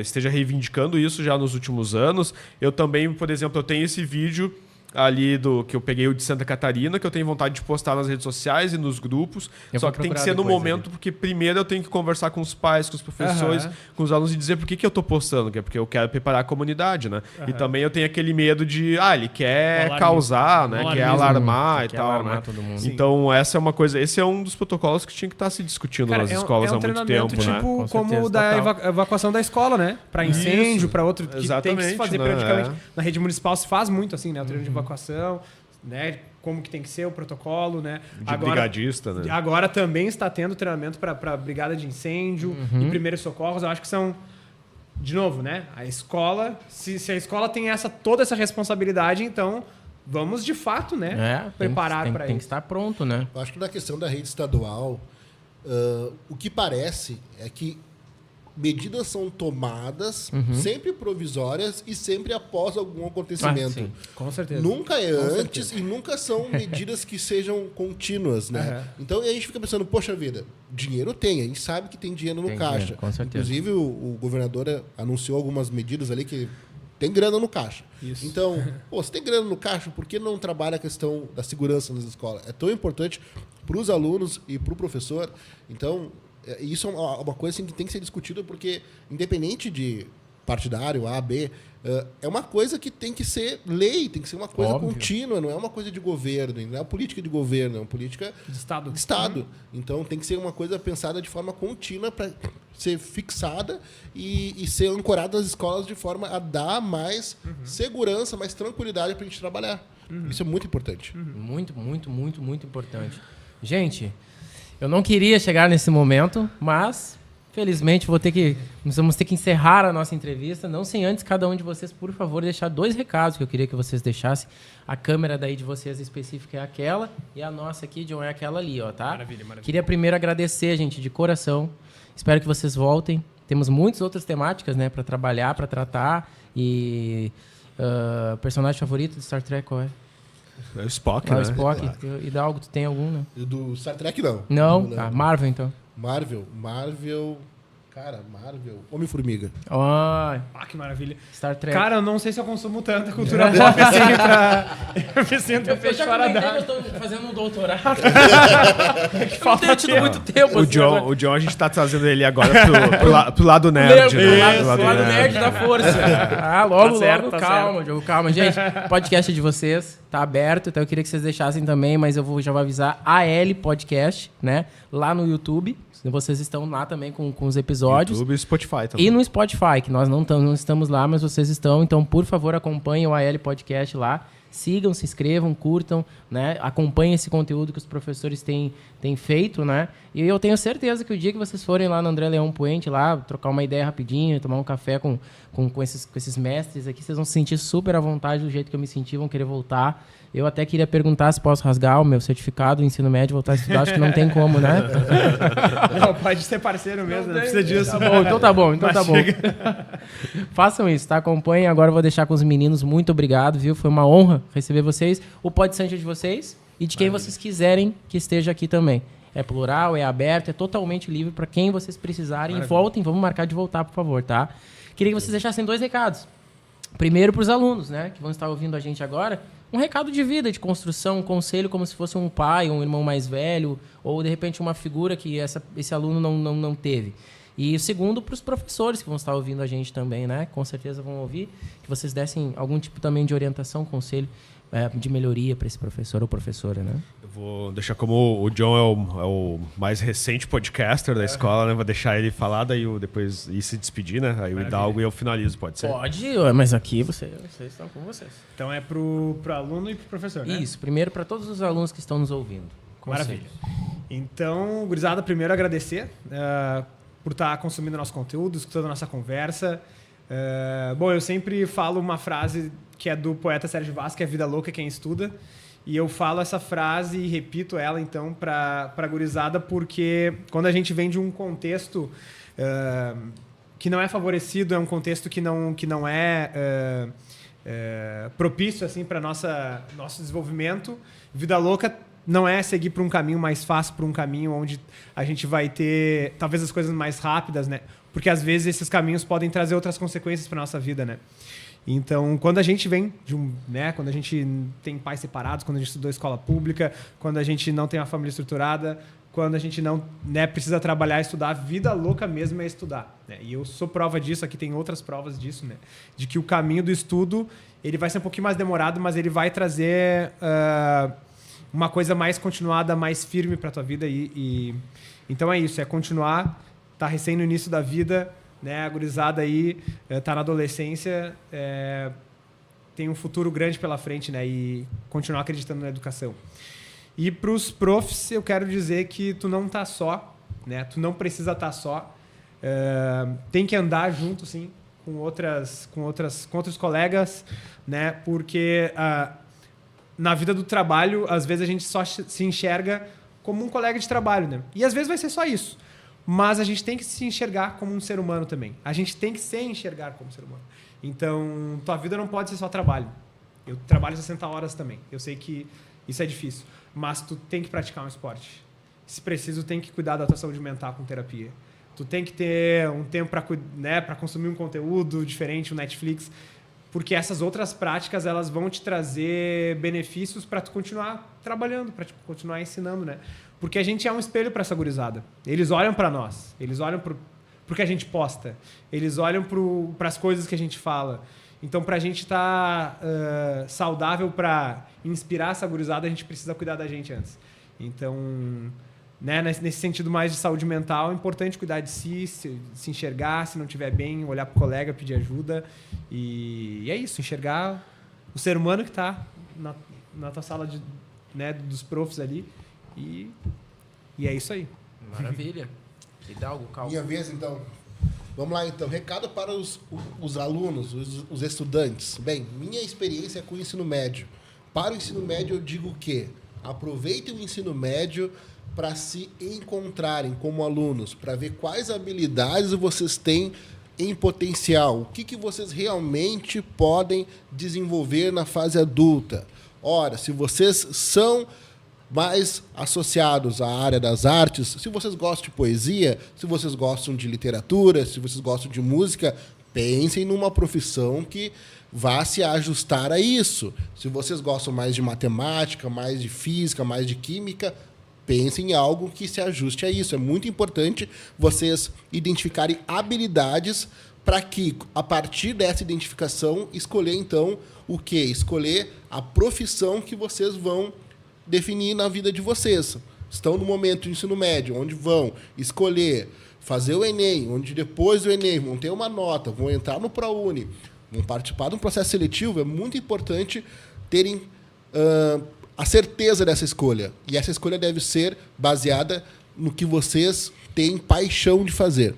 esteja reivindicando isso já nos últimos anos, eu também, por exemplo, eu tenho esse vídeo ali que eu peguei o de Santa Catarina, que eu tenho vontade de postar nas redes sociais e nos grupos, só que tem que ser no momento, porque primeiro eu tenho que conversar com os pais, com os professores, com os alunos e dizer por que eu tô postando, que é porque eu quero preparar a comunidade, né? E também eu tenho aquele medo de, ele quer causar, né? Quer alarmar e tal, né? Todo mundo. Então essa é uma coisa, esse é um dos protocolos que tinha que estar se discutindo nas escolas há muito tempo, né? Tipo, como o da evacuação da escola, né? Para incêndio, para outro, que tem que se fazer periodicamente. Na rede municipal se faz muito assim, né? O treino de evacuação, né? como que tem que ser o protocolo, né? De brigadista, né? Agora também está tendo treinamento para brigada de incêndio e primeiros socorros. Eu acho que são, de novo, né? A escola, se a escola tem toda essa responsabilidade, então vamos de fato, né? Preparar para isso. Tem que estar pronto, né? Eu acho que na questão da rede estadual, o que parece é que medidas são tomadas, sempre provisórias e sempre após algum acontecimento. Sim. Com certeza. Nunca é antes e nunca são medidas que sejam contínuas, né? Então a gente fica pensando, poxa vida, dinheiro tem, a gente sabe que tem dinheiro no caixa. Dinheiro, com certeza. Inclusive o governador anunciou algumas medidas ali que tem grana no caixa. Isso. Então, se tem grana no caixa, por que não trabalha a questão da segurança nas escolas? É tão importante para os alunos e para o professor. Então, isso é uma coisa assim, que tem que ser discutida, porque, independente de partidário, A, B, é uma coisa que tem que ser lei, tem que ser uma coisa contínua, não é uma coisa de governo, não é uma política de governo, é uma política de Estado. Então, tem que ser uma coisa pensada de forma contínua para ser fixada e ser ancorada nas escolas de forma a dar mais segurança, mais tranquilidade para a gente trabalhar. Isso é muito importante. Muito, muito, muito, muito importante. Gente, eu não queria chegar nesse momento, mas felizmente nós vamos ter que encerrar a nossa entrevista, não sem antes cada um de vocês, por favor, deixar 2 recados que eu queria que vocês deixassem. A câmera daí de vocês específica é aquela e a nossa aqui, John, é aquela ali, ó, tá? Maravilha. Queria primeiro agradecer, gente, de coração. Espero que vocês voltem. Temos muitas outras temáticas, né, para trabalhar, para tratar. E personagem favorito do Star Trek qual é? É o Spock, O né? Spock. E da algo, tu tem algum, né? Do Star Trek, não. Não? Marvel, então. Marvel. Cara, Marvel. Homem-Formiga. Oh, que maravilha. Star Trek. Cara, eu não sei se eu consumo tanta cultura pop assim eu me sinto eu já fora comentei da... que eu estou fazendo um doutorado. Falta eu não tenho tido muito tempo. O John, a gente tá trazendo ele agora pro lado nerd. Pro lado nerd da força. Logo, certo, logo. Calma, Diogo, calma. Gente, o podcast é de vocês. Tá aberto, então eu queria que vocês deixassem também, mas já vou avisar AL Podcast, né? Lá no YouTube. Vocês estão lá também com os episódios. YouTube e Spotify também. E no Spotify, que nós não estamos lá, mas vocês estão. Então, por favor, acompanhem o AL Podcast lá. Sigam, se inscrevam, curtam, né? Acompanhem esse conteúdo que os professores têm feito, né? E eu tenho certeza que o dia que vocês forem lá no André Leão Puente, lá, trocar uma ideia rapidinho, tomar um café com esses mestres aqui, vocês vão se sentir super à vontade do jeito que eu me senti, vão querer voltar. Eu até queria perguntar se posso rasgar o meu certificado do ensino médio e voltar a estudar. Acho que não tem como, né? Não, pode ser parceiro mesmo, não precisa disso. Tá bom, então tá bom. Façam isso, tá? Acompanhem. Agora eu vou deixar com os meninos. Muito obrigado, viu? Foi uma honra receber vocês. O Pod Sancho é de vocês e de quem vocês quiserem que esteja aqui também. É plural, é aberto, é totalmente livre para quem vocês precisarem. Maravilha. Voltem, vamos marcar de voltar, por favor, tá? Queria que vocês deixassem 2 recados. Primeiro para os alunos, né? Que vão estar ouvindo a gente agora. Um recado de vida, de construção, um conselho como se fosse um pai, um irmão mais velho, ou de repente uma figura que esse aluno não teve. E o segundo para os professores que vão estar ouvindo a gente também, né? Com certeza vão ouvir, que vocês dessem algum tipo também de orientação, conselho de melhoria para esse professor ou professora, né? Eu vou deixar como o John é o mais recente podcaster da escola, né? Vou deixar ele falar, daí depois ir se despedir, né? Aí o Hidalgo e eu finalizo, pode ser? Pode, mas aqui vocês estão com vocês. Então é pro aluno e pro professor, né? Isso, primeiro para todos os alunos que estão nos ouvindo. Maravilha. Então, gurizada, primeiro agradecer por estar consumindo nosso conteúdo, escutando a nossa conversa. Bom, eu sempre falo uma frase que é do poeta Sérgio Vaz, que é vida louca quem estuda. E eu falo essa frase e repito ela, então, para a gurizada, porque quando a gente vem de um contexto que não é favorecido, é um contexto que não é propício assim, para nosso desenvolvimento, vida louca não é seguir por um caminho mais fácil, por um caminho onde a gente vai ter talvez as coisas mais rápidas, né? Porque às vezes esses caminhos podem trazer outras consequências para nossa vida, né? Então, quando a gente vem quando a gente tem pais separados, quando a gente estudou escola pública, quando a gente não tem uma família estruturada, quando a gente não precisa trabalhar e estudar, a vida louca mesmo é estudar, né? E eu sou prova disso, aqui tem outras provas disso, né? De que o caminho do estudo ele vai ser um pouquinho mais demorado, mas ele vai trazer uma coisa mais continuada, mais firme para a tua vida. Então é isso, é continuar, tá recém no início da vida, né? A gurizada aí tá na adolescência, tem um futuro grande pela frente, né? E continuar acreditando na educação. E para os profs, eu quero dizer que tu não tá só, né? Tu não precisa estar só. Tem que andar junto, sim, com outros colegas, né? Porque na vida do trabalho, às vezes a gente só se enxerga como um colega de trabalho, né? E às vezes vai ser só isso. Mas a gente tem que se enxergar como um ser humano também. A gente tem que se enxergar como ser humano. Então, tua vida não pode ser só trabalho. Eu trabalho 60 horas também. Eu sei que isso é difícil. Mas tu tem que praticar um esporte. Se preciso, tem que cuidar da tua saúde mental com terapia. Tu tem que ter um tempo para consumir um conteúdo diferente, um Netflix. Porque essas outras práticas, elas vão te trazer benefícios para tu continuar trabalhando, para tu continuar ensinando, né? Porque a gente é um espelho para essa gurizada. Eles olham para nós. Eles olham para o que a gente posta. Eles olham para as coisas que a gente fala. Então, para a gente estar saudável, para inspirar essa gurizada, a gente precisa cuidar da gente antes. Então, né, nesse sentido mais de saúde mental, é importante cuidar de si, se enxergar, se não estiver bem, olhar para o colega, pedir ajuda. E é isso, enxergar o ser humano que está na tua sala dos profs ali. E é isso aí. Maravilha. Hidalgo, calma. Minha vez, então. Vamos lá, então. Recado para os alunos, os estudantes. Bem, minha experiência é com o ensino médio. Para o ensino médio, eu digo o quê? Aproveitem o ensino médio para se encontrarem como alunos, para ver quais habilidades vocês têm em potencial, o que vocês realmente podem desenvolver na fase adulta. Ora, se vocês são mais associados à área das artes, se vocês gostam de poesia, se vocês gostam de literatura, se vocês gostam de música, pensem numa profissão que vá se ajustar a isso. Se vocês gostam mais de matemática, mais de física, mais de química, pensem em algo que se ajuste a isso. É muito importante vocês identificarem habilidades para que, a partir dessa identificação, escolher, então, o quê? Escolher a profissão que vocês vão definir na vida de vocês. Estão no momento de ensino médio, onde vão escolher fazer o Enem, onde depois do Enem vão ter uma nota, vão entrar no ProUni, vão participar de um processo seletivo. É muito importante terem a certeza dessa escolha. E essa escolha deve ser baseada no que vocês têm paixão de fazer.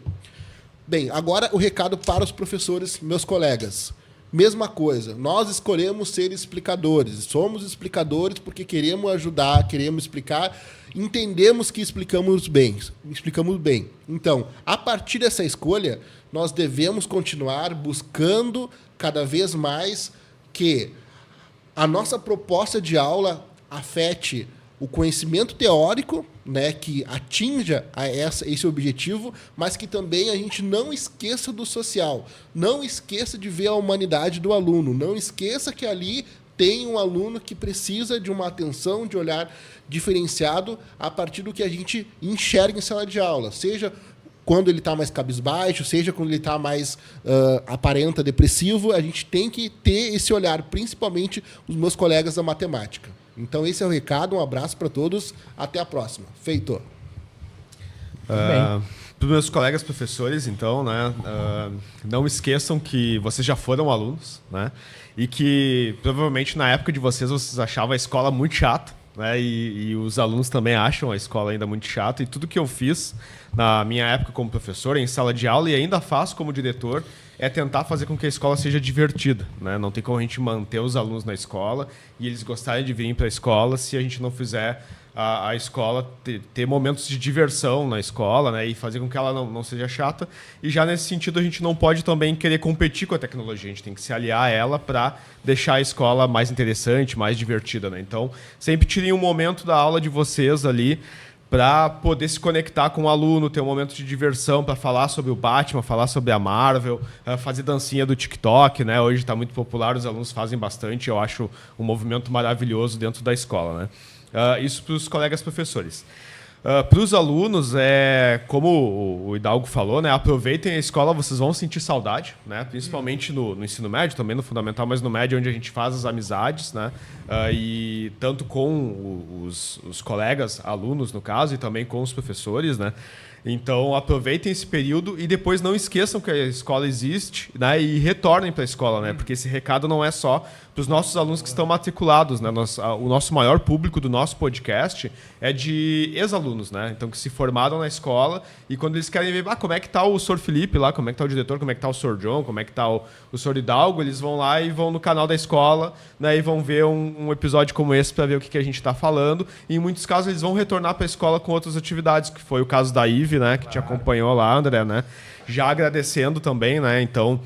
Bem, agora o recado para os professores, meus colegas. Mesma coisa, nós escolhemos ser explicadores. Somos explicadores porque queremos ajudar, queremos explicar, entendemos que explicamos bem. Então, a partir dessa escolha, nós devemos continuar buscando cada vez mais que a nossa proposta de aula afete o conhecimento teórico, né, que atinja esse objetivo, mas que também a gente não esqueça do social. Não esqueça de ver a humanidade do aluno. Não esqueça que ali tem um aluno que precisa de uma atenção, de olhar diferenciado a partir do que a gente enxerga em sala de aula. Seja quando ele está mais cabisbaixo, seja quando ele está mais aparenta depressivo, a gente tem que ter esse olhar, principalmente os meus colegas da matemática. Então, esse é o recado. Um abraço para todos. Até a próxima. Feito. Para os meus colegas professores, então, né, não esqueçam que vocês já foram alunos, né, e que provavelmente na época de vocês achavam a escola muito chata, né, e os alunos também acham a escola ainda muito chata. E tudo que eu fiz na minha época como professor, em sala de aula, e ainda faço como diretor, é tentar fazer com que a escola seja divertida, né? Não tem como a gente manter os alunos na escola e eles gostarem de vir para a escola se a gente não fizer a escola ter momentos de diversão na escola, né? E fazer com que ela não seja chata. E já nesse sentido, a gente não pode também querer competir com a tecnologia. A gente tem que se aliar a ela para deixar a escola mais interessante, mais divertida, né? Então, sempre tirem um momento da aula de vocês ali para poder se conectar com o aluno, ter um momento de diversão para falar sobre o Batman, falar sobre a Marvel, fazer dancinha do TikTok, né? Hoje está muito popular, os alunos fazem bastante, eu acho um movimento maravilhoso dentro da escola, né? Isso para os colegas professores. Para os alunos, como o Hidalgo falou, né, aproveitem a escola, vocês vão sentir saudade, né, principalmente no ensino médio, também no fundamental, mas no médio, onde a gente faz as amizades, né, e tanto com os colegas, alunos no caso, e também com os professores, né. Então aproveitem esse período e depois não esqueçam que a escola existe, né? E retornem para a escola, né? Porque esse recado não é só para os nossos alunos que estão matriculados, né? O nosso maior público do nosso podcast é de ex-alunos, né? Então que se formaram na escola e quando eles querem ver como é que tá o Sr. Felipe lá, como é que tá o diretor, como é que tá o Sr. John, como é que tá o Sr. Hidalgo, eles vão lá e vão no canal da escola, né? E vão ver um episódio como esse para ver o que a gente está falando. E em muitos casos eles vão retornar para a escola com outras atividades, que foi o caso da Ive, né? Que te acompanhou lá, André, né? Já agradecendo também, né? Então,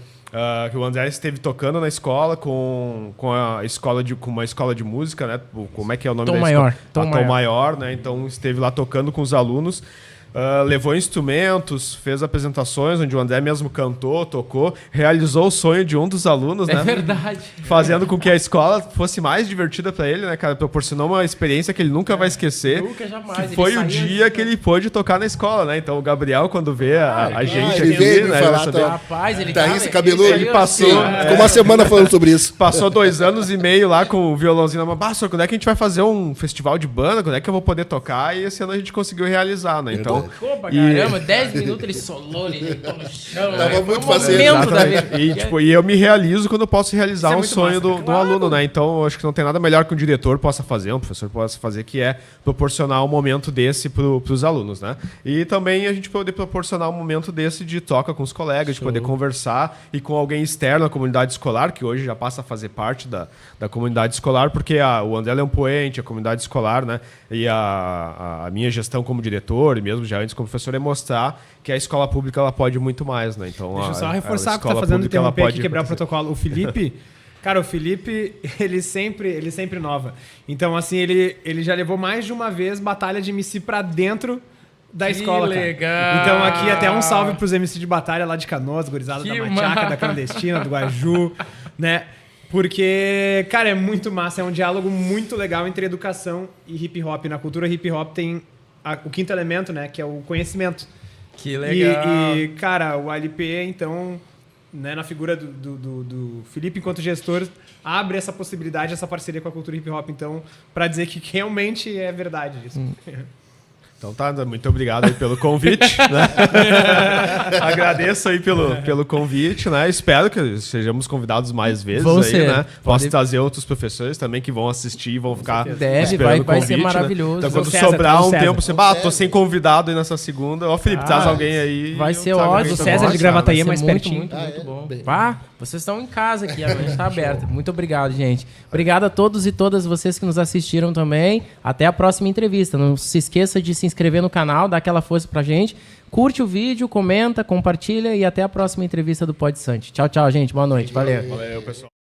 que o André esteve tocando na escola com uma escola de música, né? Como é que é o nome Tom da Maior. escola? Tom Maior, né? Então esteve lá tocando com os alunos. Levou instrumentos, fez apresentações onde o André mesmo cantou, tocou, realizou o sonho de um dos alunos, né? É verdade. Fazendo com que a escola fosse mais divertida para ele, né, cara? Proporcionou uma experiência que ele nunca vai esquecer. Nunca, jamais. Que foi o dia que ele pôde tocar na escola, né? Então o Gabriel, quando vê a gente ele aqui, veio me né? falar, vai saber- Rapaz, ele Tá tava- esse cabeludo. Ele passou, Ficou uma semana falando sobre isso. Passou 2 anos e meio lá com o violãozinho na mão. Senhor, quando é que a gente vai fazer um festival de banda? Quando é que eu vou poder tocar? E esse ano a gente conseguiu realizar, né? Então, Opa, e- caramba, 10 minutos ele solou, ele deitou no chão. Tava né? muito Foi um faceiro. momento da Exatamente. vida. E, tipo, e eu me realizo quando eu posso realizar Isso é um muito sonho massa, do claro. aluno, né? Então, eu acho que não tem nada melhor que um diretor possa fazer, um professor possa fazer, que é proporcionar um momento desse para os alunos, né? E também a gente poder proporcionar um momento desse de troca com os colegas, de poder conversar e com alguém externo à comunidade escolar, que hoje já passa a fazer parte da comunidade escolar, porque o André Lempoente, a comunidade escolar, né? E a minha gestão como diretor, e mesmo já antes como professor, é mostrar que a escola pública ela pode muito mais, né? Então, Deixa eu só a reforçar o que tá escola fazendo, pública, ela interromper aqui, pode quebrar o acontecer. protocolo. O Felipe, cara, ele sempre inova. Então, assim, ele já levou mais de uma vez batalha de MC pra dentro da Que escola, cara. legal! Então, aqui até um salve pros MC de batalha lá de Canoas, gurizada da Que Machaca, massa! da Clandestina, do Guaju, né? Porque, cara, é muito massa, é um diálogo muito legal entre educação e hip hop. Na cultura hip hop tem o quinto elemento, né, que é o conhecimento. Que legal. E, cara, o ALP, então, né, na figura do Felipe enquanto gestor, abre essa possibilidade, essa parceria com a cultura hip hop, então, para dizer que realmente é verdade isso. Então tá, muito obrigado aí pelo convite, né? Agradeço aí pelo convite, né? Espero que sejamos convidados mais vezes Vão aí, ser. né? Posso Pode- trazer outros professores também que vão assistir e vão ficar Deve, esperando o vai ser convite, né? maravilhoso. Então quando César, sobrar traz o um César. tempo, você, tô sem convidado aí nessa segunda. Ó, Felipe, traz alguém aí. Vai eu ser trago alguém ótimo. O também. César de Gravataí é Vai mais ser muito, pertinho. Muito, muito bom. Bem. Vá, vocês estão em casa aqui, a gente tá aberta. Muito obrigado, gente. Obrigado a todos e todas vocês que nos assistiram também. Até a próxima entrevista. Não se esqueça de se inscrever no canal, dar aquela força pra gente. Curte o vídeo, comenta, compartilha e até a próxima entrevista do Pod Sante. Tchau, tchau, gente. Boa noite. Valeu. Valeu, pessoal.